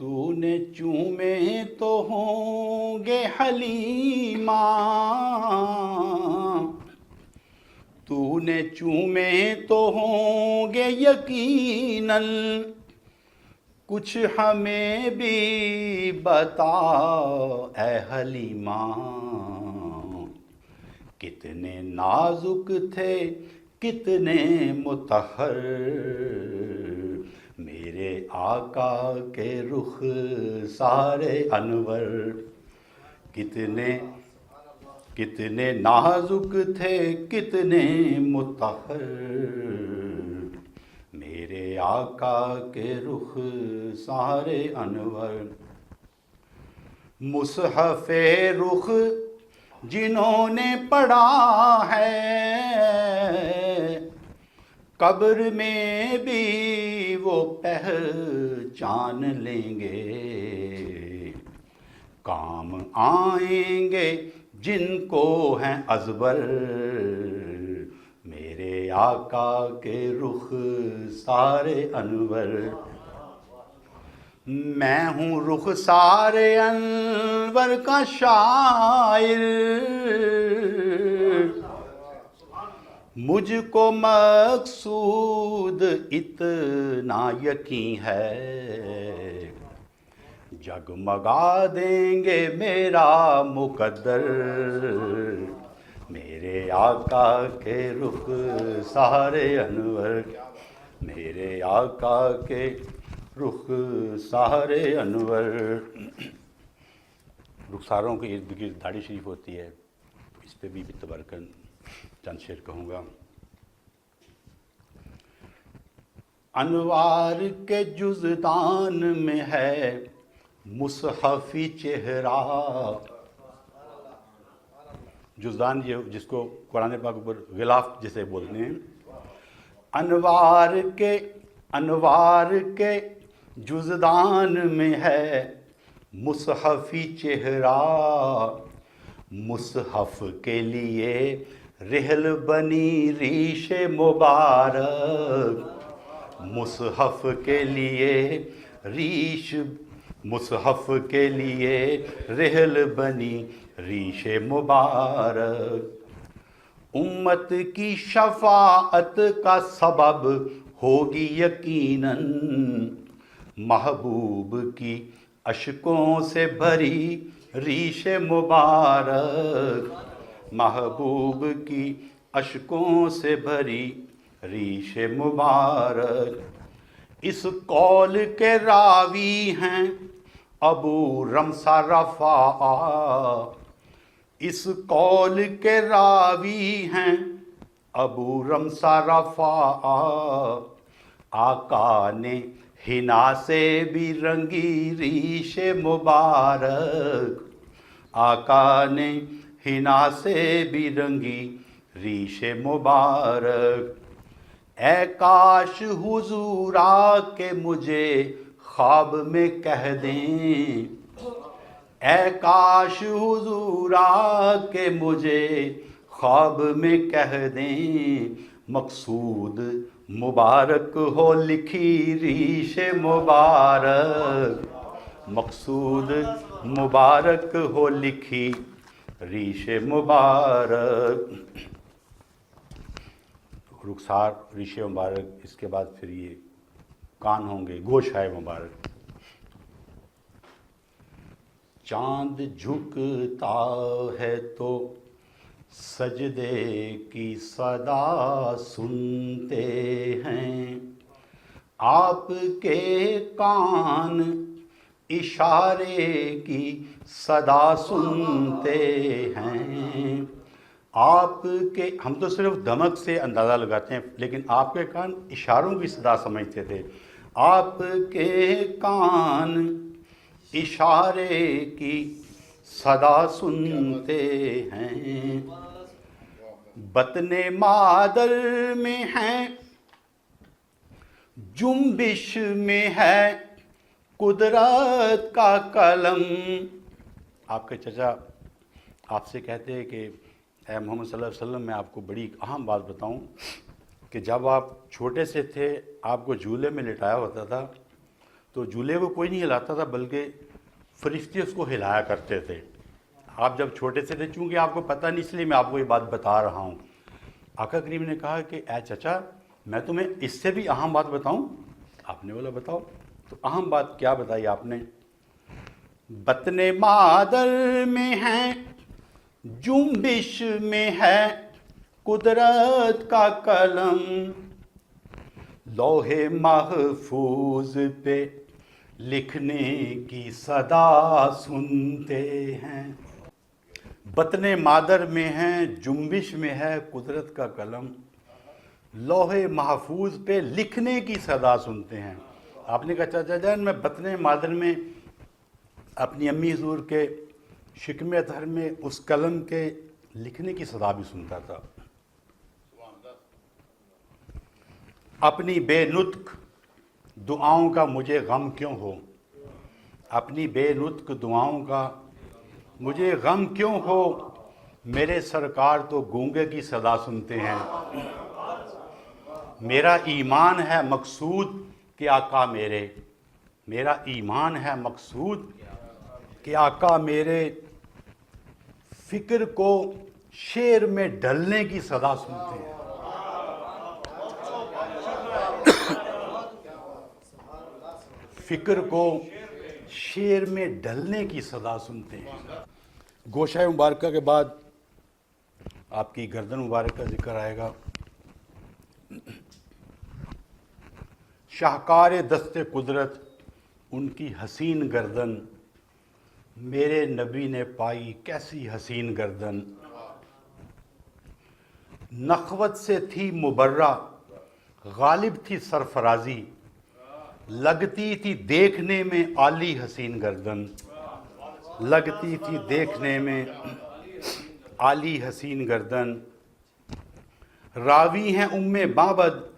تو نے چومے تو ہوں گے حلیمہ. تو نے چومے تو ہوں گے یقیناً. کچھ ہمیں بھی بتا اے حلیمہ. کتنے نازک تھے کتنے مطہر میرے آقا کے رخ سارے انور. کتنے نازک تھے کتنے مطہر میرے آقا کے رخ سارے انور. مصحف رخ جنہوں نے پڑھا ہے قبر میں بھی وہ پہچان لیں گے. کام آئیں گے جن کو ہیں ازبر میرے آقا کے رخ سارے انور. میں ہوں رخ سارے انور کا شاعر. مجھ کو مقصود اتنا یقین ہے جگمگا دیں گے میرا مقدر میرے آقا کے رخ سارے انور. میرے آقا کے رخ سارے انور. رخساروں کے ارد گرد داڑھی شریف ہوتی ہے. اس پہ بھی تبرکن چند شعر کہوں گا. انوار کے جزدان میں ہے مصحفی چہرہ. جزدان یہ جس کو قرآن پاک پر غلاف جسے بولتے ہیں. انوار کے جزدان میں ہے مصحفی چہرہ. مصحف کے لیے رحل بنی ریش مبارک. مصحف کے لیے مصحف کے لیے رحل بنی ریش مبارک. امت کی شفاعت کا سبب ہوگی یقیناً محبوب کی اشکوں سے بھری ریش مبارک. محبوب کی اشکوں سے بھری ریش مبارک. اس قول کے راوی ہیں ابو رمثا رفاعہ. اس قول کے راوی ہیں ابو رمثا رفاعہ. آقا نے حنا سے بھی رنگی ریش مبارک. آقا نے حنا سے بھی رنگی ریش مبارک. اے کاش حضور آ کے مجھے خواب میں کہہ دیں اے کاش حضور آ کے مجھے خواب میں کہہ دیں مقصود مبارک ہو لکھی ریش مبارک، مقصود مبارک ہو لکھی ریش مبارک، رخسار ریش مبارک، اس کے بعد پھر یہ کان ہوں گے گوشائے مبارک۔ چاند جھکتا ہے تو سجدے کی صدا سنتے ہیں، آپ کے کان اشارے کی صدا سنتے ہیں، آپ کے، ہم تو صرف دھمک سے اندازہ لگاتے ہیں لیکن آپ کے کان اشاروں کی صدا سمجھتے تھے، آپ کے کان اشارے کی صدا سنتے ہیں، بطن مادر میں ہے جنبش میں ہے قدرت کا قلم۔ آپ کے چچا آپ سے کہتے ہیں کہ اے محمد صلی اللہ علیہ وسلم، میں آپ کو بڑی اہم بات بتاؤں کہ جب آپ چھوٹے سے تھے آپ کو جھولے میں لٹایا ہوتا تھا تو جھولے کو کوئی نہیں ہلاتا تھا بلکہ فرشتے اس کو ہلایا کرتے تھے۔ آپ جب چھوٹے سے تھے، چونکہ آپ کو پتہ نہیں اس لیے میں آپ کو یہ بات بتا رہا ہوں۔ آقا کریم نے کہا کہ اے چچا میں تمہیں اس سے بھی اہم بات بتاؤں؟ آپ نے بولا بتاؤ۔ تو اہم بات کیا بتائی آپ نے؟ بطن مادر میں ہے جنبش میں ہے قدرت کا قلم، لوح محفوظ پہ لکھنے کی صدا سنتے ہیں۔ بطن مادر میں ہے جنبش میں ہے قدرت کا قلم، لوح محفوظ پہ لکھنے کی صدا سنتے ہیں۔ آپ نے کہا چچا جان میں بطن مادر میں اپنی امی حضور کے شکم اطہر میں اس قلم کے لکھنے کی صدا بھی سنتا تھا۔ اپنی بے نطق دعاؤں کا مجھے غم کیوں ہو، اپنی بے نطق دعاؤں کا مجھے غم کیوں ہو، میرے سرکار تو گونگے کی صدا سنتے ہیں۔ میرا ایمان ہے مقصود کہ آقا میرے، میرا ایمان ہے مقصود کہ آقا میرے فکر کو شعر میں ڈھلنے کی صدا سنتے ہیں۔ فکر کو شعر میں ڈھلنے کی صدا سنتے ہیں۔ گوشہ مبارکہ کے بعد آپ کی گردن مبارک کا ذکر آئے گا۔ شاہکار دست قدرت ان کی حسین گردن، میرے نبی نے پائی کیسی حسین گردن، نخوت سے تھی مبرہ غالب تھی سرفرازی، لگتی تھی دیکھنے میں عالی حسین گردن، لگتی تھی دیکھنے میں عالی حسین گردن۔ راوی ہیں ام معبد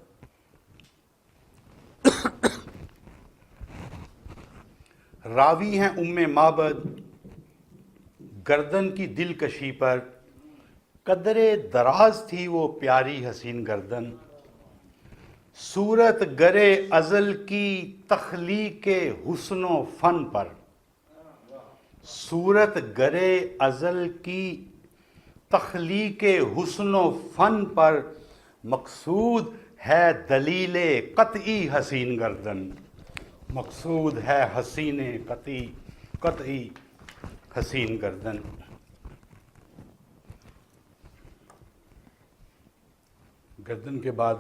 راوی ہیں ام معبد گردن کی دلکشی پر، قدر دراز تھی وہ پیاری حسین گردن، صورت گرے ازل کی تخلیق حسن و فن پر، صورت گرے ازل کی تخلیق حسن و فن پر، مقصود ہے دلیل قطعی حسین گردن، مقصود ہے حسین قطعی حسین گردن۔ گردن کے بعد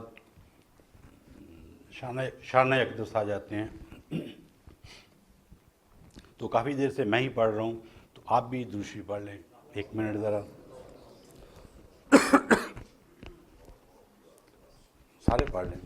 شانہ اقدس آ جاتے ہیں، تو کافی دیر سے میں ہی پڑھ رہا ہوں تو آپ بھی درود شریف پڑھ لیں 1 منٹ ذرا، سارے پڑھ لیں۔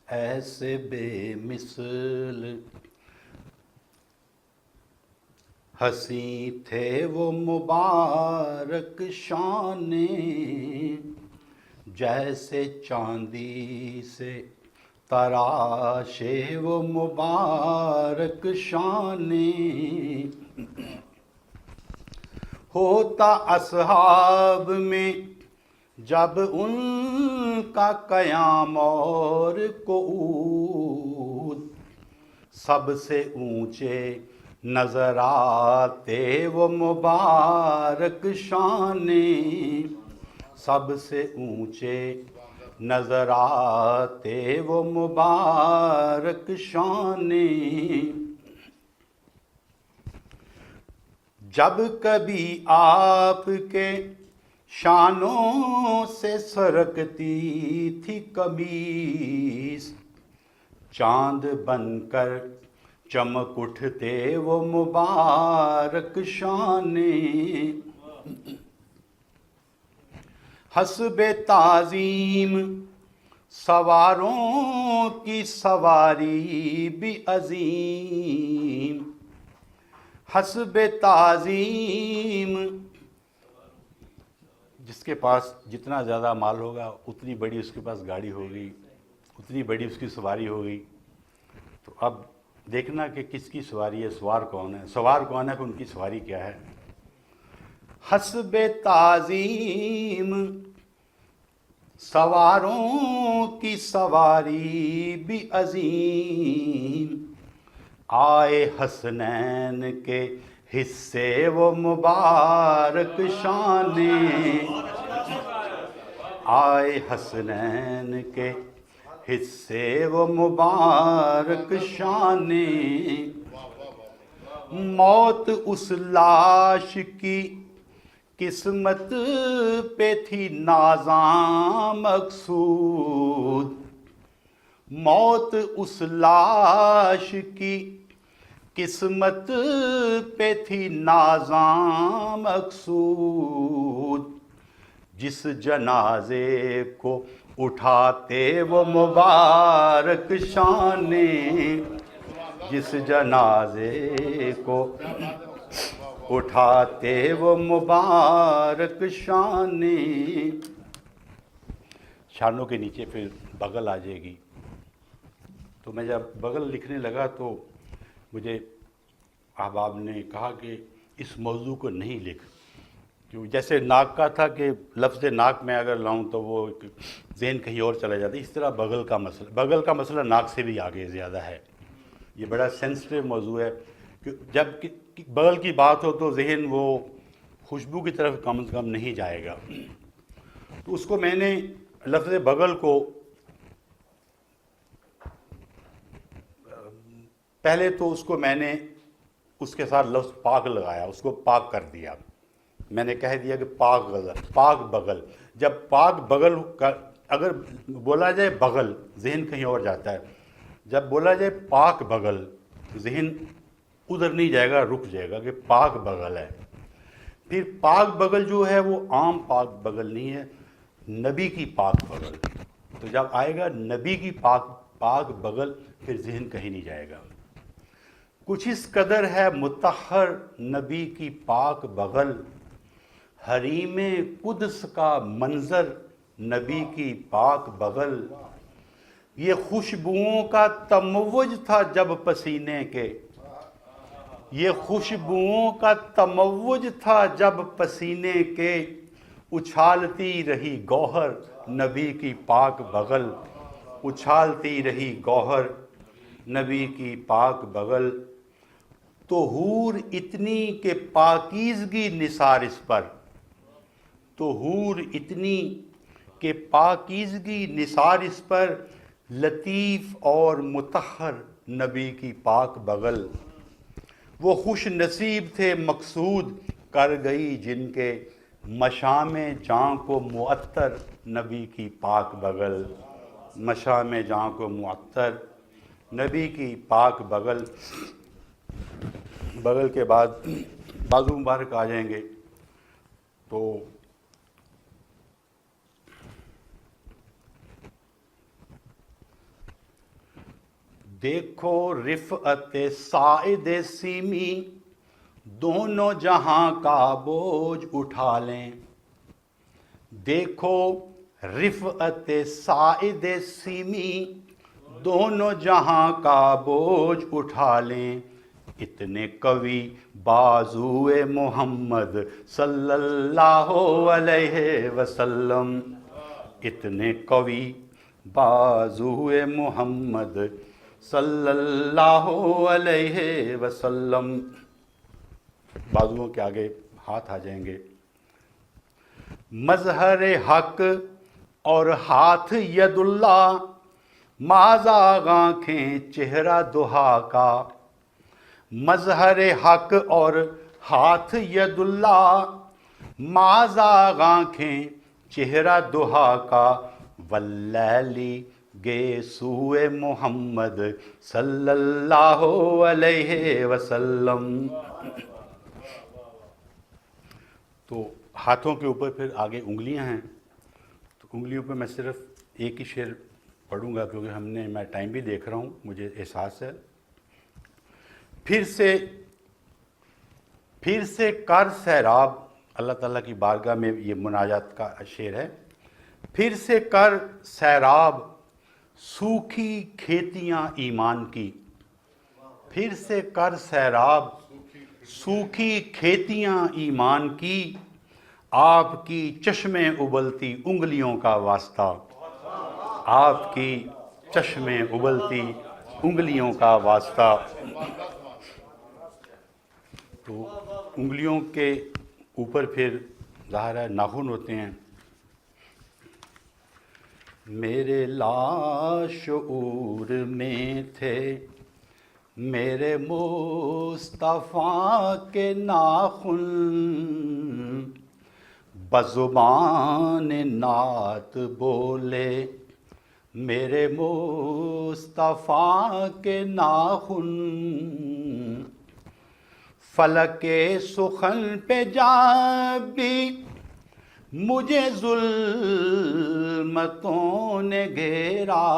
ایسے بے مثل ہنسی تھے وہ مبارک شانے، جیسے چاندی سے تراشے وہ مبارک شانے، ہوتا اصحاب میں جب ان کا قیام اور قعود، سب سے اونچے نظر آتے وہ مبارک شانے، سب سے اونچے نظر آتے وہ مبارک شانے، جب کبھی آپ کے شانوں سے سرکتی تھی قمیص، چاند بن کر چمک اٹھتے وہ مبارک شانے، حسب تعظیم سواروں کی سواری بھی عظیم، حسب تعظیم، جس کے پاس جتنا زیادہ مال ہوگا اتنی بڑی اس کے پاس گاڑی ہوگی، اتنی بڑی اس کی سواری ہوگی۔ تو اب دیکھنا کہ کس کی سواری ہے، سوار کون ہے، سوار کون ہے، کہ ان کی سواری کیا ہے۔ حسب تعظیم سواروں کی سواری بھی عظیم، آئے حسنین کے حصے وہ مبارک شانے، آئے حسنین کے حصے وہ مبارک شانے، موت اس لاش کی قسمت پہ تھی نازاں مقصود، موت اس لاش کی قسمت پہ تھی نازاں مقصود، جس جنازے کو اٹھاتے وہ مبارک شانے، جس جنازے کو اٹھاتے وہ مبارک شانے۔ شانوں کے نیچے پھر بغل آ جائے گی۔ تو میں جب بغل لکھنے لگا تو مجھے احباب نے کہا کہ اس موضوع کو نہیں لکھ، کیوں جیسے ناک کا تھا کہ لفظ ناک میں اگر لاؤں تو وہ ذہن کہیں اور چلا جاتا ہے، اس طرح بغل کا مسئلہ ناک سے بھی آگے زیادہ ہے، یہ بڑا سینسٹیو موضوع ہے، کہ جب بغل کی بات ہو تو ذہن وہ خوشبو کی طرف کم از کم نہیں جائے گا۔ تو اس کو میں نے لفظ بغل کو پہلے تو اس کو میں نے اس کے ساتھ لفظ پاک لگایا، اس کو پاک کر دیا، میں نے کہہ دیا کہ پاک بغل۔ جب پاک بغل کا اگر بولا جائے بغل ذہن کہیں اور جاتا ہے، جب بولا جائے پاک بغل ذہن ادھر نہیں جائے گا، رک جائے گا کہ پاک بغل ہے۔ پھر پاک بغل جو ہے وہ عام پاک بغل نہیں ہے، نبی کی پاک بغل۔ تو جب آئے گا نبی کی پاک بغل، پھر ذہن کہیں نہیں جائے گا۔ کچھ اس قدر ہے مطہر نبی کی پاک بغل، حریم قدس کا منظر نبی کی پاک بغل، یہ خوشبوؤں کا تموج تھا جب پسینے کے، یہ خوشبوؤں کا تموج تھا جب پسینے کے، اچھالتی رہی گوہر نبی کی پاک بغل، اچھالتی رہی گوہر نبی کی پاک بغل، تو حور اتنی کہ پاکیزگی نثار اس پر، تو حور اتنی کہ پاکیزگی نثار اس پر، لطیف اور مطہر نبی کی پاک بغل، وہ خوش نصیب تھے مقصود کر گئی جن کے، مشام جاں کو معطر نبی کی پاک بغل، مشام جاں کو معطر نبی کی پاک بغل۔ بغل کے بعد بازو مبارک آ جائیں گے تو دیکھو رفعت سائد سیمی دونوں جہاں کا بوجھ اٹھا لیں. دیکھو رفعت سائد سیمی دونوں جہاں کا بوجھ اٹھا لیں. اتنے قوی بازوئے محمد صلی اللہ علیہ وسلم. اتنے قوی بازوئے محمد صلی اللہ علیہ وسلم. بازوؤں کے آگے ہاتھ آ جائیں گے. مظہر حق اور ہاتھ ید اللہ مازاغ آنکھیں چہرہ دہا کا. مظہر حق اور ہاتھ ید اللہ مازاغ آنکھیں چہرہ دہا کا. واللیلی گیسوئے محمد صلی اللہ علیہ وسلم. تو ہاتھوں کے اوپر پھر آگے انگلیاں ہیں. تو انگلیوں پہ میں صرف ایک ہی شعر پڑھوں گا کیونکہ میں ٹائم بھی دیکھ رہا ہوں, مجھے احساس ہے. پھر سے کر سیراب, اللہ تعالیٰ کی بارگاہ میں یہ مناجات کا شعر ہے. پھر سے کر سیراب سوکھی کھیتیاں ایمان کی. پھر سے کر سیراب سوکھی کھیتیاں ایمان کی. آپ کی چشمیں ابلتی انگلیوں کا واسطہ. آپ کی چشمیں ابلتی انگلیوں کا واسطہ. تو انگلیوں کے اوپر پھر ظاہر ہے ناخن ہوتے ہیں. میرے لاشعور میں تھے میرے مصطفیٰ کے ناخن. بزبان نعت بولے میرے مصطفیٰ کے ناخن. فلک سخن پہ جب بھی مجھے ظلمتوں نے گھیرا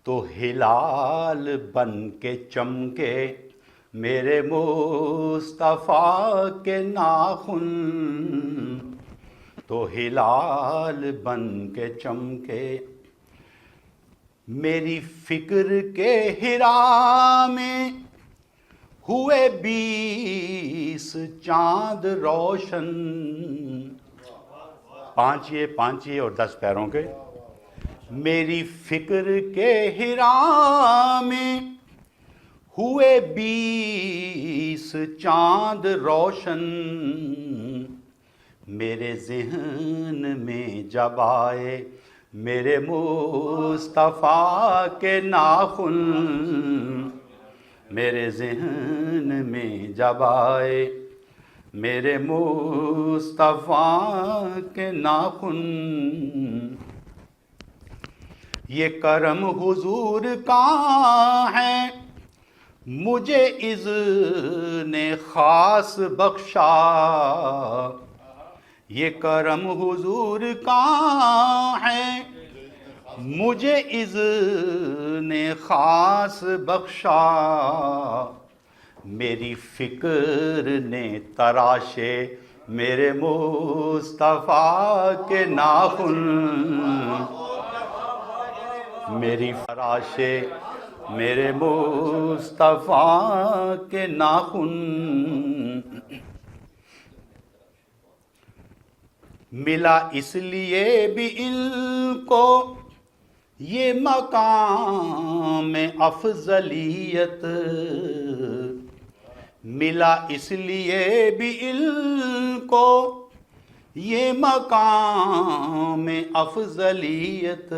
تو ہلال بن کے چمکے میرے مصطفیٰ کے ناخن. تو ہلال بن کے چمکے میری فکر کے ہرا میں ہوئے 20 چاند روشن. پانچیے اور 10 پیروں کے. میری فکر کے ہرا میں ہوئے 20 چاند روشن. میرے ذہن میں جب آئے میرے مصطفیٰ کے ناخن. میرے ذہن میں جب آئے میرے مصطفیٰ کے ناخن. یہ کرم حضور کا ہے مجھے اذن خاص بخشا. یہ کرم حضور کا ہے مجھے اذن خاص بخشا. میری فکر نے تراشے میرے مصطفیٰ کے ناخن. میری فراشے میرے مصطفیٰ کے ناخن. ملا اس لیے بھی ان کو یہ مقام افضلیت. ملا اس لیے بھی ان کو یہ مقام افضلیت.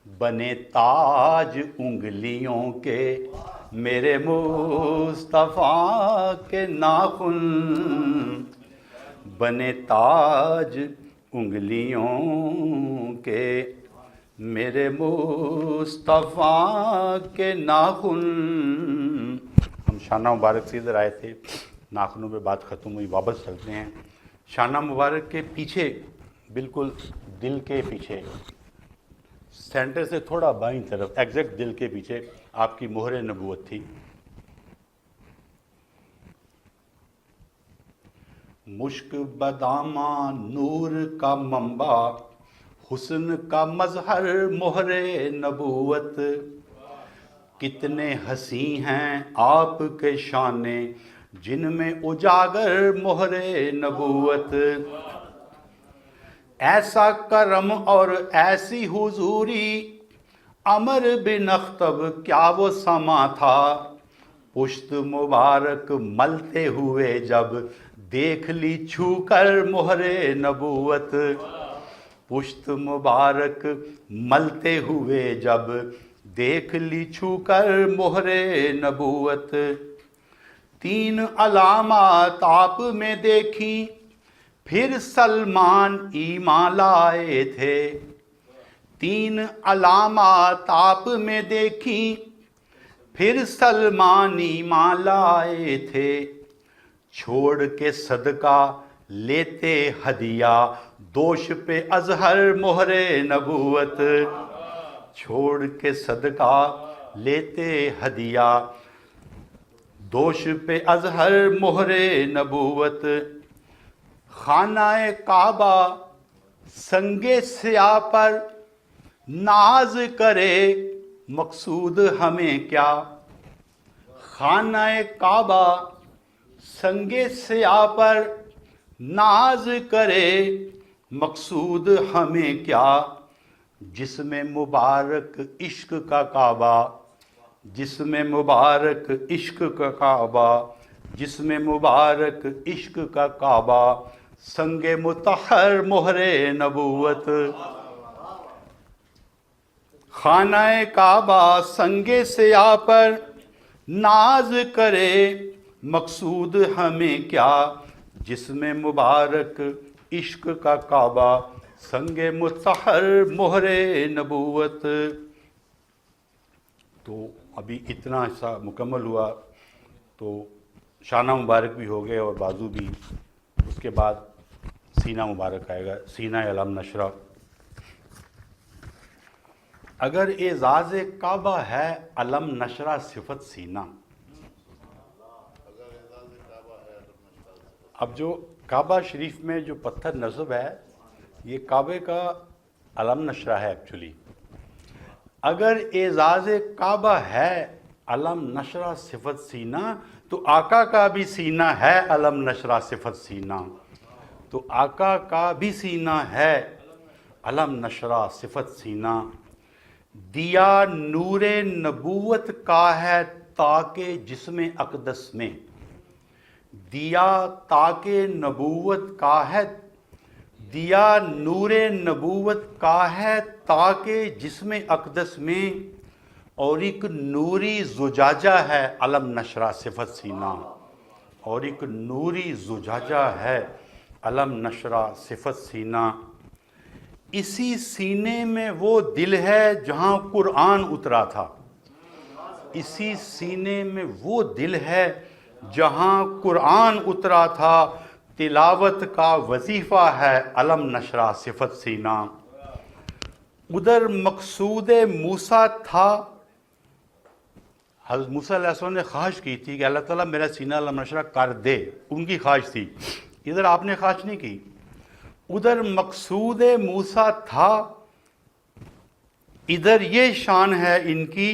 بنے تاج انگلیوں کے میرے مصطفیٰ کے ناخن. بنے تاج انگلیوں کے میرے مصطفیٰ کے ناخن. ہم شانہ مبارک سے ادھر آئے تھے, ناخنوں پہ بات ختم ہوئی, واپس چلتے ہیں. شانہ مبارک کے پیچھے بالکل دل کے پیچھے سینٹر سے تھوڑا بائیں طرف ایگزیکٹ دل کے پیچھے آپ کی مہر نبوت تھی. مشک بداماں نور کا منبع، حسن کا مظہر مہر نبوت. کتنے حسین ہیں آپ کے شانے، جن میں اجاگر مہر نبوت. ایسا کرم اور ایسی حضوری، عمر بن اخطب کیا وہ سما تھا. پشت مبارک ملتے ہوئے جب دیکھ لی چھو کر مہر نبوت. پشت مبارک ملتے ہوئے جب دیکھ لی چھو کر مہر نبوت. 3 علامات آپ میں دیکھی، پھر سلمان ایمان لائے تھے. 3 علامات آپ میں دیکھی، پھر سلمان ایمان لائے تھے. چھوڑ کے صدقہ لیتے ہدیہ، دوش پہ اظہر مہر نبوت. چھوڑ کے صدقہ لیتے ہدیہ، دوش پہ اظہر مہر نبوت. خانہ کعبہ سنگ سیاہ پر ناز کرے، مقصود ہمیں کیا. خانہ کعبہ سنگ سیاہ پر ناز کرے، مقصود ہمیں کیا. جس میں مبارک عشق کا کعبہ، جس میں مبارک عشق کا کعبہ، جس میں مبارک عشق کا کعبہ، سنگ مطہر مہر نبوت. خانہ کعبہ سنگ سیاہ پر ناز کرے، مقصود ہمیں کیا. جس میں مبارک عشق کا کعبہ، سنگ مطہر مہر نبوت. تو ابھی اتنا حصہ مکمل ہوا، تو شانہ مبارک بھی ہو گئے اور بازو بھی. اس کے بعد سینہ مبارک آئے گا، سینہ علم نشرہ. اگر اعزاز کعبہ ہے علم نشرہ صفت سینہ. اب جو کعبہ شریف میں جو پتھر نصب ہے، یہ کعبے کا علم نشرہ ہے ایکچولی. اگر اعزاز کعبہ ہے علم نشرہ صفت سینہ، تو آقا کا بھی سینہ ہے علم نشرہ صفت سینہ. تو آقا کا بھی سینہ ہے علم نشرہ صفت سینہ. دیا نور نبوت کا ہے تاکہ جسم اقدس میں. دیا تاکہ نبوت کا ہے، دیا نور نبوت کا ہے تاکہ جسم اقدس میں. اور ایک نوری زجاجہ ہے علم نشرہ صفت سینہ. اور ایک نوری زجاجہ ہے علم نشرہ صفت سینہ. اسی سینے میں وہ دل ہے جہاں قرآن اترا تھا. اسی سینے میں وہ دل ہے جہاں قرآن اترا تھا. تلاوت کا وظیفہ ہے علم نشرہ صفت سینہ. ادھر مقصود موسیٰ تھا. حضرت موسیٰ علیہ السلام نے خواہش کی تھی کہ اللہ تعالیٰ میرا سینہ علم نشرہ کر دے، ان کی خواہش تھی. ادھر آپ نے خواہش نہیں کی. ادھر مقصود موسیٰ تھا، ادھر یہ شان ہے ان کی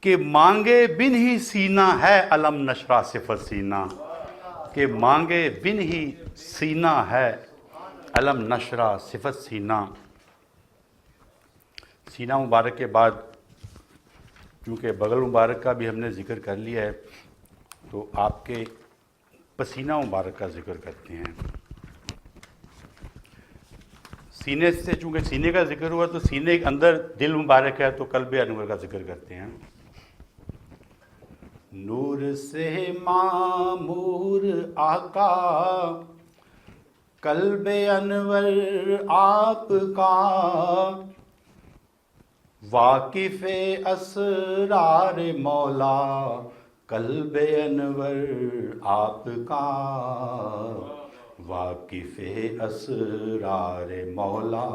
کہ مانگے بن ہی سینہ ہے علم نشرہ صفت سینہ. کہ مانگے بن ہی سینہ ہے علم نشرہ صفت سینہ. سینہ مبارک کے بعد چونکہ بغل مبارک کا بھی ہم نے ذکر کر لیا ہے، تو آپ کے پسینہ مبارک کا ذکر کرتے ہیں. سینے سے چونکہ سینے کا ذکر ہوا تو سینے کے اندر دل مبارک ہے، تو قلب انور کا ذکر کرتے ہیں. نور سے معمور آقا قلب انور آپ کا، واقف اسرار مولا قلب انور آپ کا. واقف اسرار مولا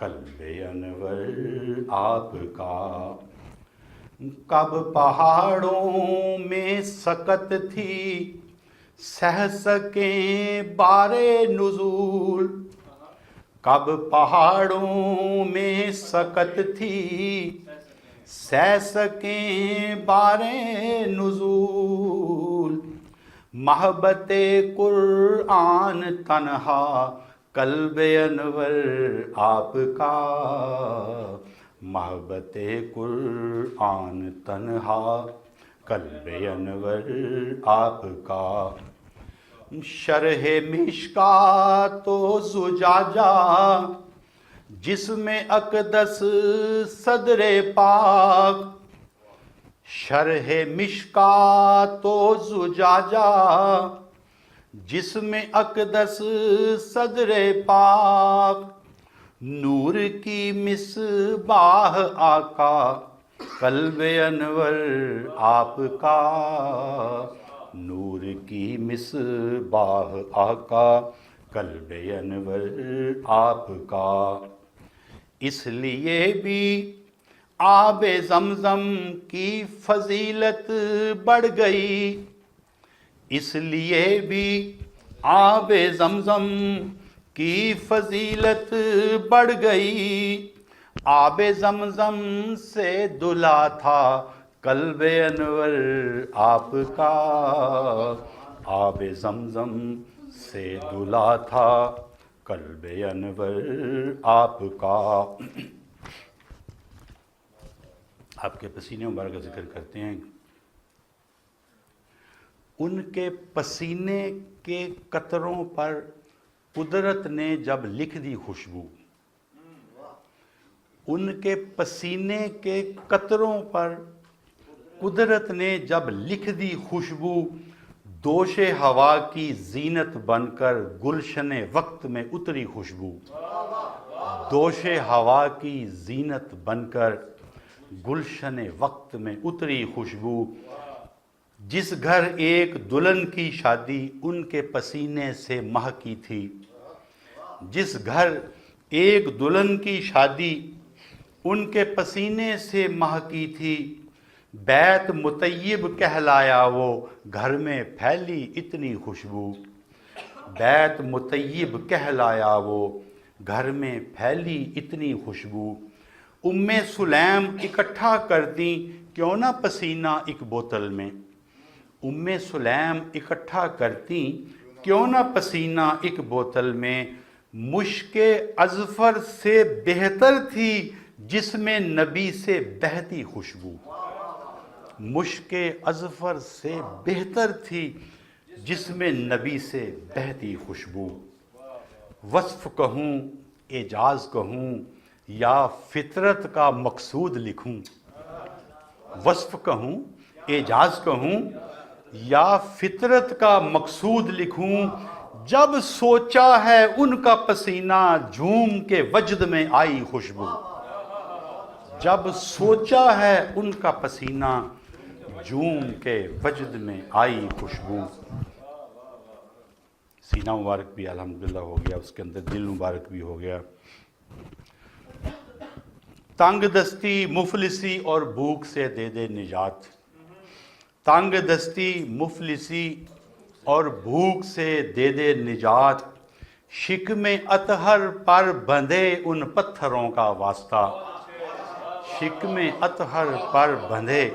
قلب انور آپ کا، کب پہاڑوں میں سکت تھی سہ سکیں بارے نزول، کب پہاڑوں میں سکت تھی سہ سکیں بارے نزول، محبت قرآن تنہا قلب انور آپ کا، محبت قرآن تنہا قلب انور آپ کا، شرح مشکات و زجاجہ جس میں اقدس صدر پاک، شرح مشکات و زجاجہ جس میں اقدس صدر پاک، نور کی مصباح آقا قلب انور آپ کا، نور کی مصباح آقا قلب انور آپ کا، اس لیے بھی آب زمزم کی فضیلت بڑھ گئی، اس لیے بھی آب زمزم کی فضیلت بڑھ گئی، آب زمزم سے دھلا تھا قلب انور آپ کا، آب زمزم سے دھلا تھا قلب انور آپ کا۔ آپ کے پسینے مبارک کا ذکر کرتے ہیں، ان کے پسینے کے قطروں پر قدرت نے جب لکھ دی خوشبو، ان کے پسینے کے قطروں پر قدرت نے جب لکھ دی خوشبو، دوش ہوا کی زینت بن کر گلشن وقت میں اتری خوشبو، دوش ہوا کی زینت بن کر گلشن وقت میں اتری خوشبو، جس گھر ایک دلہن کی شادی ان کے پسینے سے مہکی تھی، جس گھر ایک دلہن کی شادی ان کے پسینے سے مہکی تھی، بیت مطیب کہلایا وہ گھر میں پھیلی اتنی خوشبو، بیت مطیب کہلایا وہ گھر میں پھیلی اتنی خوشبو، ام سلیم اکٹھا کرتی کیوں نہ پسینہ ایک بوتل میں، ام سلیم اکٹھا کرتی کیوں نہ پسینہ ایک بوتل میں، مشک اظفر سے بہتر تھی جس میں نبی سے بہتی خوشبو، مشک اظفر سے بہتر تھی جس میں نبی سے بہتی خوشبو، وصف کہوں اعجاز کہوں یا فطرت کا مقصود لکھوں، وصف کہوں اعجاز کہوں یا فطرت کا مقصود لکھوں، جب سوچا ہے ان کا پسینہ جھوم کے وجد میں آئی خوشبو، جب سوچا ہے ان کا پسینہ جھوم کے وجد میں آئی خوشبو۔ سینہ مبارک بھی الحمدللہ ہو گیا، اس کے اندر دل مبارک بھی ہو گیا۔ تنگ دستی مفلسی اور بھوک سے دے دے نجات، تنگ دستی مفلسی اور بھوک سے دے دے نجات، شکم اطہر پر بندھے ان پتھروں کا واسطہ، شکم اطہر پر بندھے،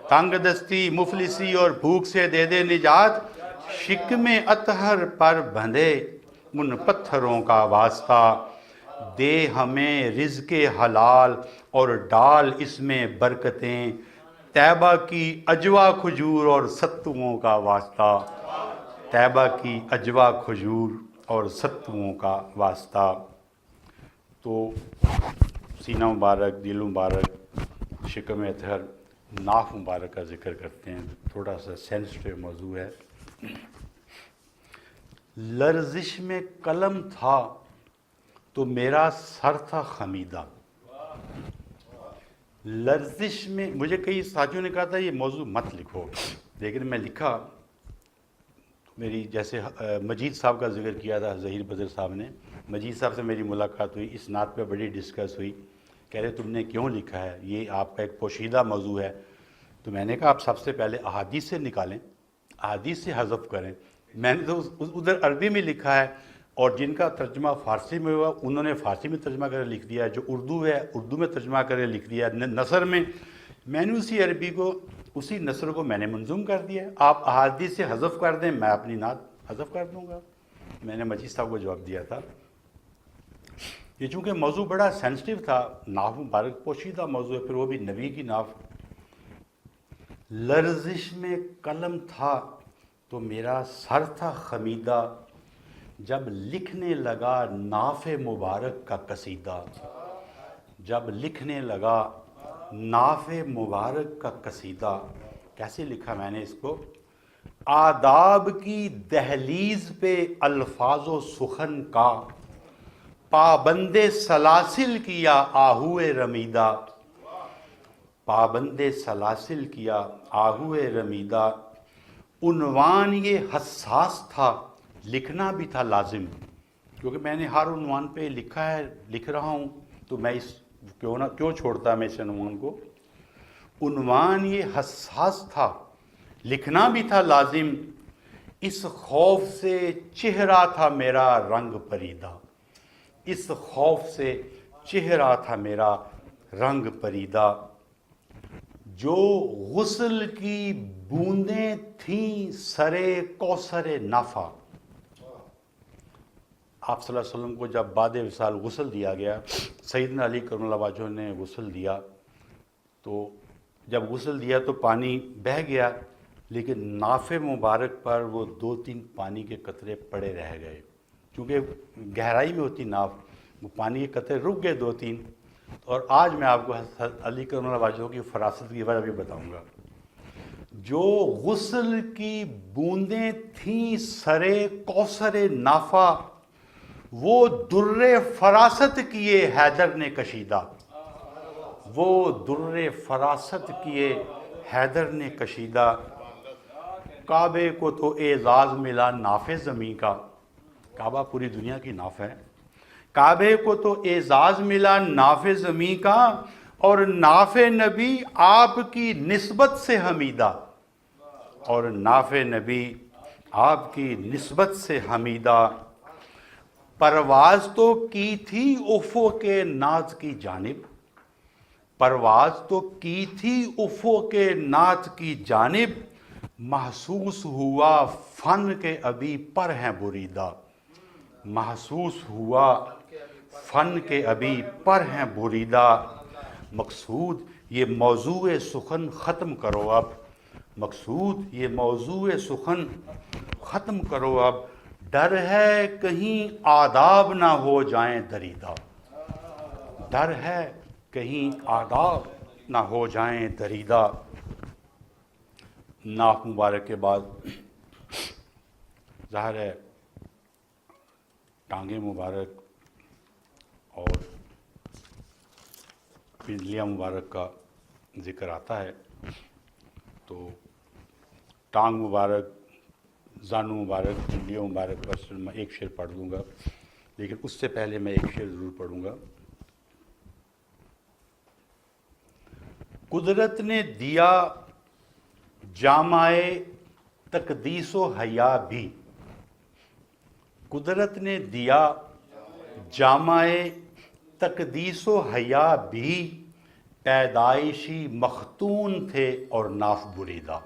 تنگ دستی مفلسی اور بھوک سے دے دے نجات، شکم اطہر پر بندھے ان پتھروں کا واسطہ، دے ہمیں رزق حلال اور ڈال اس میں برکتیں، طیبہ کی اجوا کھجور اور ستوؤں کا واسطہ، طیبہ کی اجوا کھجور اور ستوؤں کا واسطہ۔ تو سینہ مبارک، دل مبارک، شکم اطہر، ناف مبارک کا ذکر کرتے ہیں، تھوڑا سا سینسٹیو موضوع ہے۔ لرزش میں قلم تھا تو میرا سر تھا خمیدہ، لرزش میں، مجھے کئی ساتھیوں نے کہا تھا یہ موضوع مت لکھو، لیکن میں لکھا، میری جیسے مجید صاحب کا ذکر کیا تھا ظہیر بدر صاحب نے، مجید صاحب سے میری ملاقات ہوئی، اس نعت پہ بڑی ڈسکس ہوئی، کہہ رہے تم نے کیوں لکھا ہے، یہ آپ کا ایک پوشیدہ موضوع ہے. تو میں نے کہا آپ سب سے پہلے احادیث سے نکالیں، احادیث سے حذف کریں. میں نے تو ادھر عربی میں لکھا ہے، اور جن کا ترجمہ فارسی میں ہوا انہوں نے فارسی میں ترجمہ کر لکھ دیا ہے، جو اردو ہے اردو میں ترجمہ کر لکھ دیا ہے نثر میں. میں نے اسی عربی کو، اسی نثر کو میں نے منظوم کر دیا ہے. آپ احادیث سے حذف کر دیں، میں اپنی نعت حذف کر دوں گا. میں نے مجید صاحب کو جواب دیا تھا. یہ چونکہ موضوع بڑا سینسٹیو تھا، نعت مبارک پوشیدہ موضوع ہے، پھر وہ بھی نبی کی نعت. لرزش میں قلم تھا تو میرا سر تھا خمیدہ، جب لکھنے لگا نعت مبارک کا قصیدہ. جب لکھنے لگا نعت مبارک کا قصیدہ. کیسے لکھا میں نے اس کو؟ آداب کی دہلیز پہ الفاظ و سخن کا، پابند سلاسل کیا آہو رمیدہ. پابند سلاسل کیا آہو رمیدہ. عنوان یہ حساس تھا، لکھنا بھی تھا لازم. کیونکہ میں نے ہر عنوان پہ لکھا ہے، لکھ رہا ہوں، تو میں اس کیوں چھوڑتا میں اس عنوان کو. عنوان یہ حساس تھا، لکھنا بھی تھا لازم. اس خوف سے چہرہ تھا میرا رنگ پریدہ. اس خوف سے چہرہ تھا میرا رنگ پریدہ. جو غسل کی بوندیں تھیں سرے کوثر نافع. آپ صلی اللہ علیہ وسلم کو جب بعد وصال غسل دیا گیا، سیدنا علی کرم اللہ وجہہ نے غسل دیا، تو جب غسل دیا تو پانی بہہ گیا، لیکن ناف مبارک پر وہ 2-3 پانی کے قطرے پڑے رہ گئے. چونکہ گہرائی میں ہوتی ناف، وہ پانی کے قطرے رک گئے 2-3. اور آج میں آپ کو حضرت علی کرم اللہ وجہہ کی فراست کی وجہ بھی بتاؤں گا. جو غسل کی بوندیں تھیں سرے کوثر نافع، وہ در فراست کیے حیدر نے کشیدہ. وہ در فراست کیے حیدر نے کشیدہ. کعبے کو تو اعزاز ملا ناف زمیں کا. کعبہ پوری دنیا کی ناف ہے. کعبے کو تو اعزاز ملا ناف زمیں کا، اور ناف نبی آپ کی نسبت سے حمیدہ. اور ناف نبی آپ کی نسبت سے حمیدہ. پرواز تو کی تھی افق ناز کی جانب. پرواز تو کی تھی افق ناز کی جانب. محسوس ہوا فن کے ابھی پر ہیں بریدہ. محسوس ہوا فن کے ابھی پر ہیں بریدہ. مقصود یہ موضوع سخن ختم کرو اب. مقصود یہ موضوع سخن ختم کرو اب. ڈر ہے کہیں آداب نہ ہو جائیں دریدہ. ڈر ہے کہیں آداب نہ ہو جائیں دریدہ. نعت مبارک کے بعد ظاہر ہے ٹانگیں مبارک اور پنڈلیاں مبارک کا ذکر آتا ہے. تو ٹانگ مبارک، زانو مبارک، پنڈلیوں مبارک پر میں ایک شعر پڑھ دوں گا، لیکن اس سے پہلے میں ایک شعر ضرور پڑھوں گا. قدرت نے دیا جامع تقدیس و حیا بھی. قدرت نے دیا جامع تقدیس و حیا بھی. پیدائشی مختون تھے اور ناف بریدہ.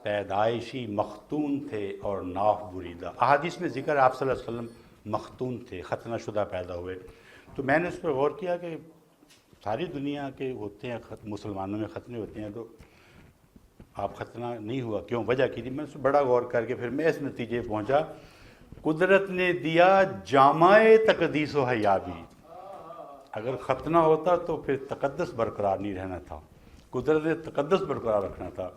پیدائشی مختون تھے اور ناف بریدہ. احادیث میں ذکر آپ صلی اللہ علیہ وسلم مختون تھے، ختنہ شدہ پیدا ہوئے. تو میں نے اس پر غور کیا کہ ساری دنیا کے ہوتے ہیں، مسلمانوں میں ختنے ہوتے ہیں، تو آپ ختنہ نہیں ہوا کیوں، وجہ کی تھی. میں اس پر بڑا غور کر کے پھر میں اس نتیجے پہنچا، قدرت نے دیا جامع تقدیس و حیا بھی. اگر ختنہ ہوتا تو پھر تقدس برقرار نہیں رہنا تھا، قدرت نے تقدس برقرار رکھنا تھا.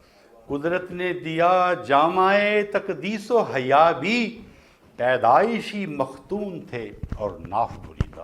قدرت نے دیا جامع تقدیس و حیا بھی. پیدائشی مختون تھے اور ناف بریدہ.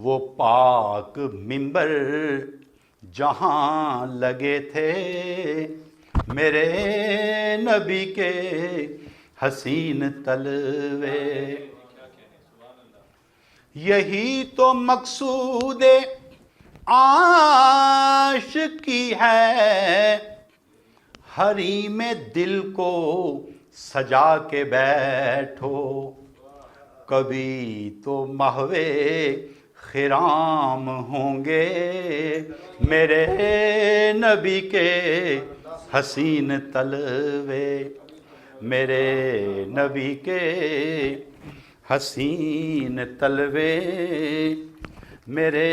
وہ پاک منبر جہاں لگے تھے میرے نبی کے حسین تلوے، یہی تو مقصود عاشقی ہے، حریم دل کو سجا کے بیٹھو، کبھی تو محو خرام ہوں گے میرے نبی کے حسین تلوے، میرے نبی کے حسین تلوے، میرے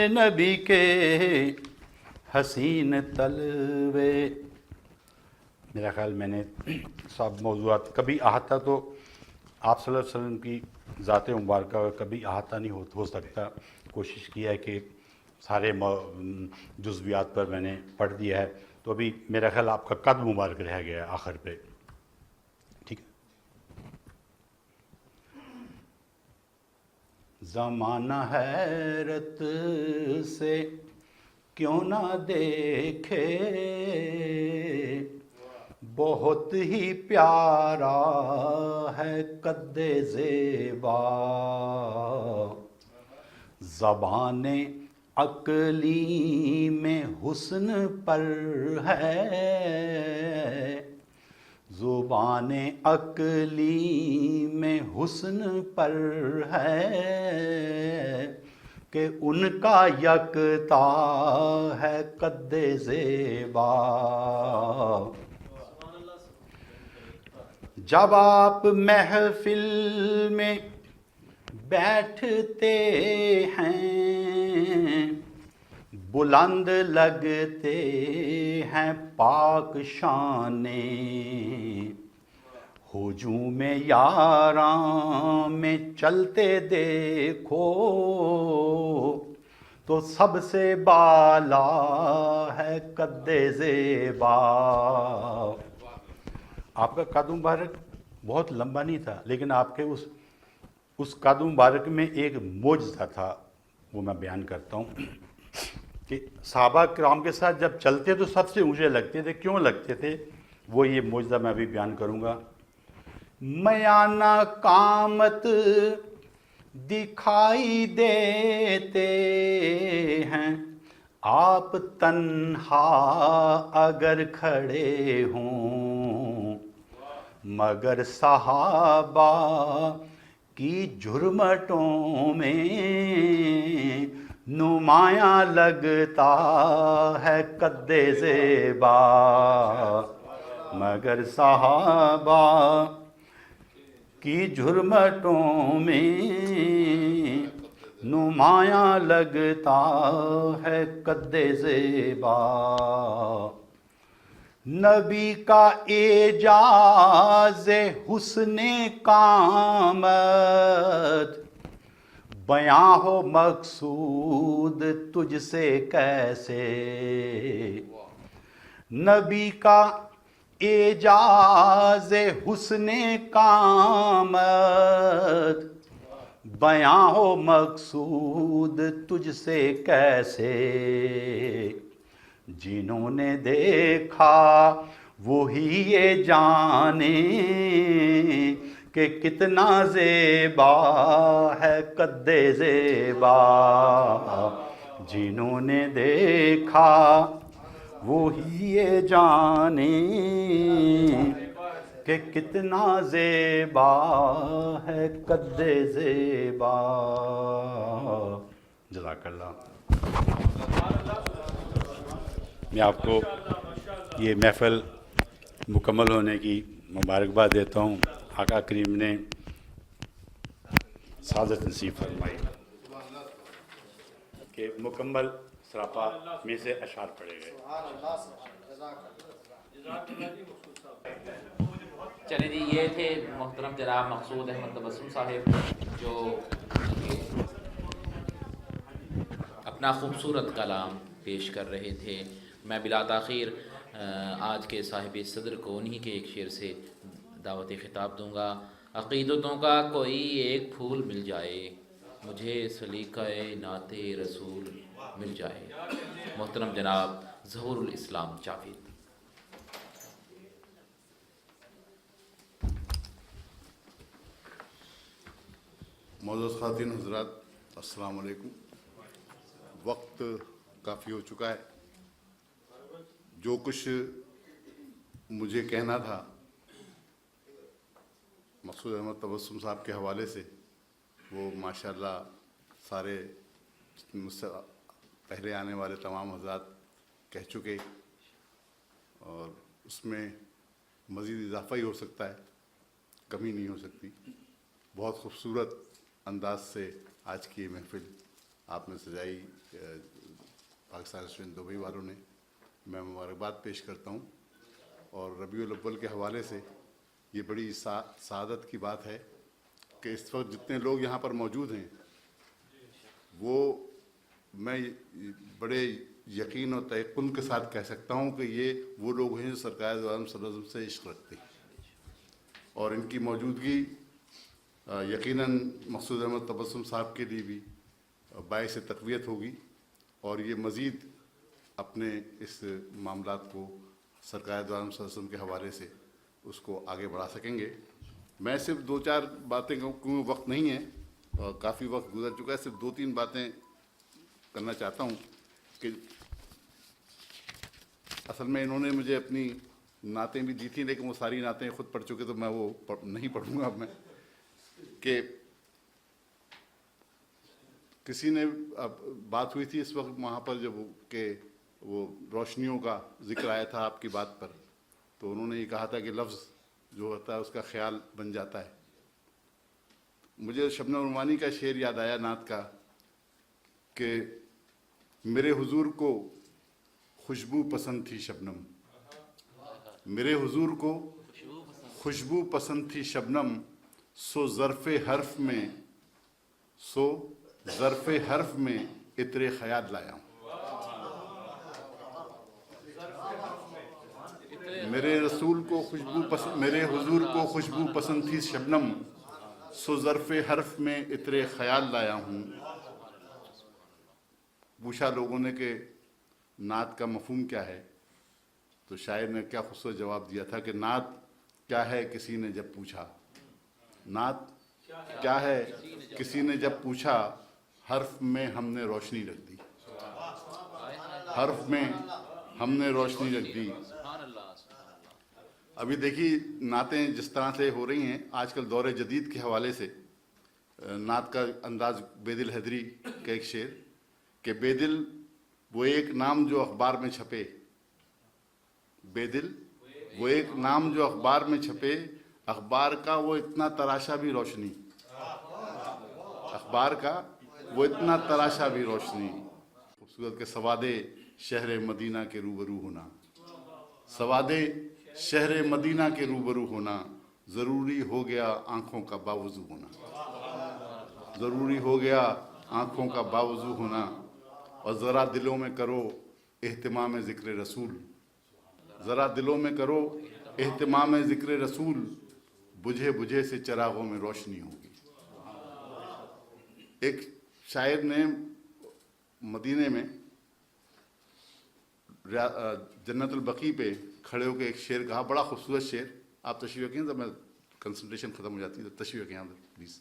نبی کے حسین تلوے۔ میرا خیال میں نے سب موضوعات کبھی احاطہ تو آپ صلی اللہ علیہ وسلم کی ذات مبارکہ کا کبھی احاطہ نہیں ہو سکتا، کوشش کیا ہے کہ سارے جزویات پر میں نے پڑھ دیا ہے، تو ابھی میرا خیال آپ کا قد مبارک رہ گیا ہے آخر پہ، ٹھیک ہے۔ زمانہ حیرت سے کیوں نہ دیکھے، بہت ہی پیارا ہے قد زیبا، زبان عقلی میں حسن پر ہے، زبان عقلی میں حسن پر ہے، کہ ان کا یکتا ہے قد زیبا، جب آپ محفل میں بیٹھتے ہیں بلند لگتے ہیں پاک شان، ہجوم یاراں میں چلتے دیکھو تو سب سے بالا ہے قد زیبا۔ آپ کا قد مبارک بہت لمبا نہیں تھا، لیکن آپ کے اس قد مبارک میں ایک معجزہ تھا، وہ میں بیان کرتا ہوں کہ صحابہ کرام کے ساتھ جب چلتے تو سب سے اونچے لگتے تھے، کیوں لگتے تھے وہ یہ معجزہ میں ابھی بیان کروں گا۔ میانہ قامت دکھائی دیتے ہیں آپ تنہا اگر کھڑے ہوں، مگر صحابہ کی جھرمٹوں میں نمایاں لگتا ہے قد زیبا، مگر صحابہ کی جھرمٹوں میں نمایاں لگتا ہے قد زیبا، نبی کا اعجاز حسن قامت بیاں ہو مقصود تجھ سے کیسے، نبی کا اعجاز حسن قامت بیاں ہو مقصود تجھ سے کیسے، جنہوں نے دیکھا وہی یہ جانے کہ کتنا زیبا ہے قد زیبا، جنہوں نے دیکھا وہی یہ جانے کہ کتنا زیبا ہے قد زیبا۔ جزاک اللہ۔ میں آپ کو یہ محفل مکمل ہونے کی مبارکباد دیتا ہوں، آقا کریم نے سعادت نصیب فرمائی کہ مکمل سراپا میں سے اشعار پڑے گئے۔ چلیں جی، یہ تھے محترم جناب مقصود احمد تبسم صاحب جو اپنا خوبصورت کلام پیش کر رہے تھے۔ میں بلا تاخیر آج کے صاحب صدر کو انہی کے ایک شعر سے دعوت خطاب دوں گا۔ عقیدتوں کا کوئی ایک پھول مل جائے، مجھے سلیقہ نعت رسول مل جائے۔ محترم جناب ظہور الاسلام جاوید۔ معزز خواتین حضرات، السلام علیکم۔ وقت کافی ہو چکا ہے۔ جو کچھ مجھے کہنا تھا مقصود احمد تبسم صاحب کے حوالے سے، وہ ماشاءاللہ سارے مجھ سے پہلے آنے والے تمام حضرات کہہ چکے، اور اس میں مزید اضافہ ہی ہو سکتا ہے، کمی نہیں ہو سکتی۔ بہت خوبصورت انداز سے آج کی یہ محفل آپ نے سجائی پاکستان ریسٹورنٹ دبئی والوں نے، میں مبارکباد پیش کرتا ہوں۔ اور ربیع الاول کے حوالے سے یہ بڑی سعادت کی بات ہے کہ اس وقت جتنے لوگ یہاں پر موجود ہیں، وہ میں بڑے یقین اور تیقن کے ساتھ کہہ سکتا ہوں کہ یہ وہ لوگ ہیں جو سرکار دو عالم صلی اللہ علیہ وسلم سے عشق رکھتے ہیں، اور ان کی موجودگی یقیناً مقصود احمد تبسم صاحب کے لیے بھی باعث تقویت ہوگی، اور یہ مزید اپنے اس معاملات کو سرکار دو عالم صلی اللہ علیہ وسلم کے حوالے سے اس کو آگے بڑھا سکیں گے۔ میں صرف دو چار باتیں کیوں وقت نہیں ہے اور کافی وقت گزر چکا ہے، صرف دو تین باتیں کرنا چاہتا ہوں کہ اصل میں انہوں نے مجھے اپنی نعتیں بھی دی تھیں، لیکن وہ ساری نعتیں خود پڑھ چکے، تو میں وہ نہیں پڑھوں گا اب میں۔ کہ کسی نے بات ہوئی تھی اس وقت وہاں پر جب کہ وہ روشنیوں کا ذکر آیا تھا آپ کی بات پر، تو انہوں نے یہ کہا تھا کہ لفظ جو ہوتا ہے اس کا خیال بن جاتا ہے۔ مجھے شبنم عرمانی کا شعر یاد آیا نعت کا کہ میرے حضور کو خوشبو پسند تھی شبنم، میرے حضور کو خوشبو پسند تھی شبنم، سو ظرف حرف میں عطر خیال لایا ہوں۔ میرے حضور کو خوشبو پسند تھی شبنم، سو ظرف حرف میں عطر خیال لایا ہوں۔ پوچھا لوگوں نے کہ نعت کا مفہوم کیا ہے، تو شاعر نے کیا خوبصورت جواب دیا تھا کہ نعت کیا ہے کسی نے جب پوچھا، نعت کیا ہے کسی نے جب پوچھا، حرف میں ہم نے روشنی رکھ دی، حرف میں ہم نے روشنی رکھ دی۔ ابھی دیکھیے نعتیں جس طرح سے ہو رہی ہیں آج کل دور جدید کے حوالے سے، نعت کا انداز بے دل حیدری کا ایک شعر کہ بے دل وہ ایک نام جو اخبار میں چھپے، بے دل وہ ایک نام جو اخبار میں چھپے، اخبار کا وہ اتنا تراشا بھی روشنی، اخبار کا وہ اتنا تراشا بھی روشنی۔ خوبصورت کے سواد شہر مدینہ کے روبرو ہونا، سواد شہر مدینہ کے روبرو ہونا، ضروری ہو گیا آنکھوں کا باوضو ہونا، ضروری ہو گیا آنکھوں کا باوضو ہونا۔ اور ذرا دلوں میں کرو اہتمام ذکر رسول، ذرا دلوں میں کرو اہتمام ذکر رسول، بجھے بجھے سے چراغوں میں روشنی ہوگی۔ ایک شاعر نے مدینے میں جنت البقیع پہ کھڑے ہو کے ایک شعر کہا، بڑا خوبصورت شعر، آپ تشریف رکھیں، تو میں کنسنٹریشن ختم ہو جاتی ہے، تو تشریف رکھیں آپ پلیز۔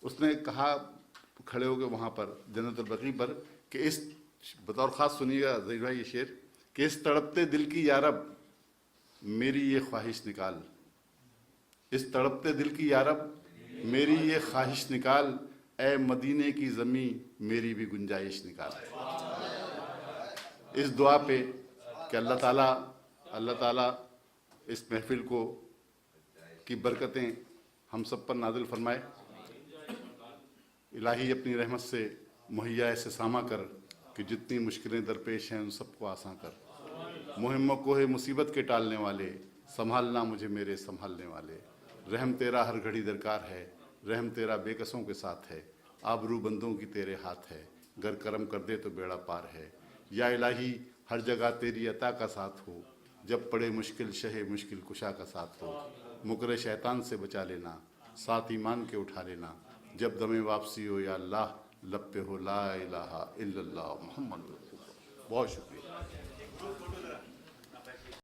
اس نے کہا کھڑے ہو کے وہاں پر جنت البقیع پر کہ اس بطور خاص سنیے گا ظہیر بھائی یہ شعر کہ اس تڑپتے دل کی یارب میری یہ خواہش نکال، اس تڑپتے دل کی یارب میری یہ خواہش نکال، اے مدینے کی زمین میری بھی گنجائش نکال۔ اس دعا پہ کہ اللہ تعالیٰ اس محفل کو کی برکتیں ہم سب پر نازل فرمائے۔ الہی اپنی رحمت سے مہیا ایسے ساماں کر کہ جتنی مشکلیں درپیش ہیں ان سب کو آساں کر، مہم کوہ مصیبت کے ٹالنے والے، سنبھالنا مجھے میرے سنبھالنے والے، رحم تیرا ہر گھڑی درکار ہے، رحم تیرا بے کسوں کے ساتھ ہے، آبرو بندوں کی تیرے ہاتھ ہے، گر کرم کر دے تو بیڑا پار ہے۔ یا الہی ہر جگہ تیری عطا کا ساتھ ہو، جب پڑے مشکل شہ مشکل کشا کا ساتھ ہو، مکر شیطان سے بچا لینا، ساتھ ایمان کے اٹھا لینا، جب دم واپسی ہو یا اللہ لب پہ ہو لا الہ الا اللہ محمد رسول اللہ. بہت شکریہ.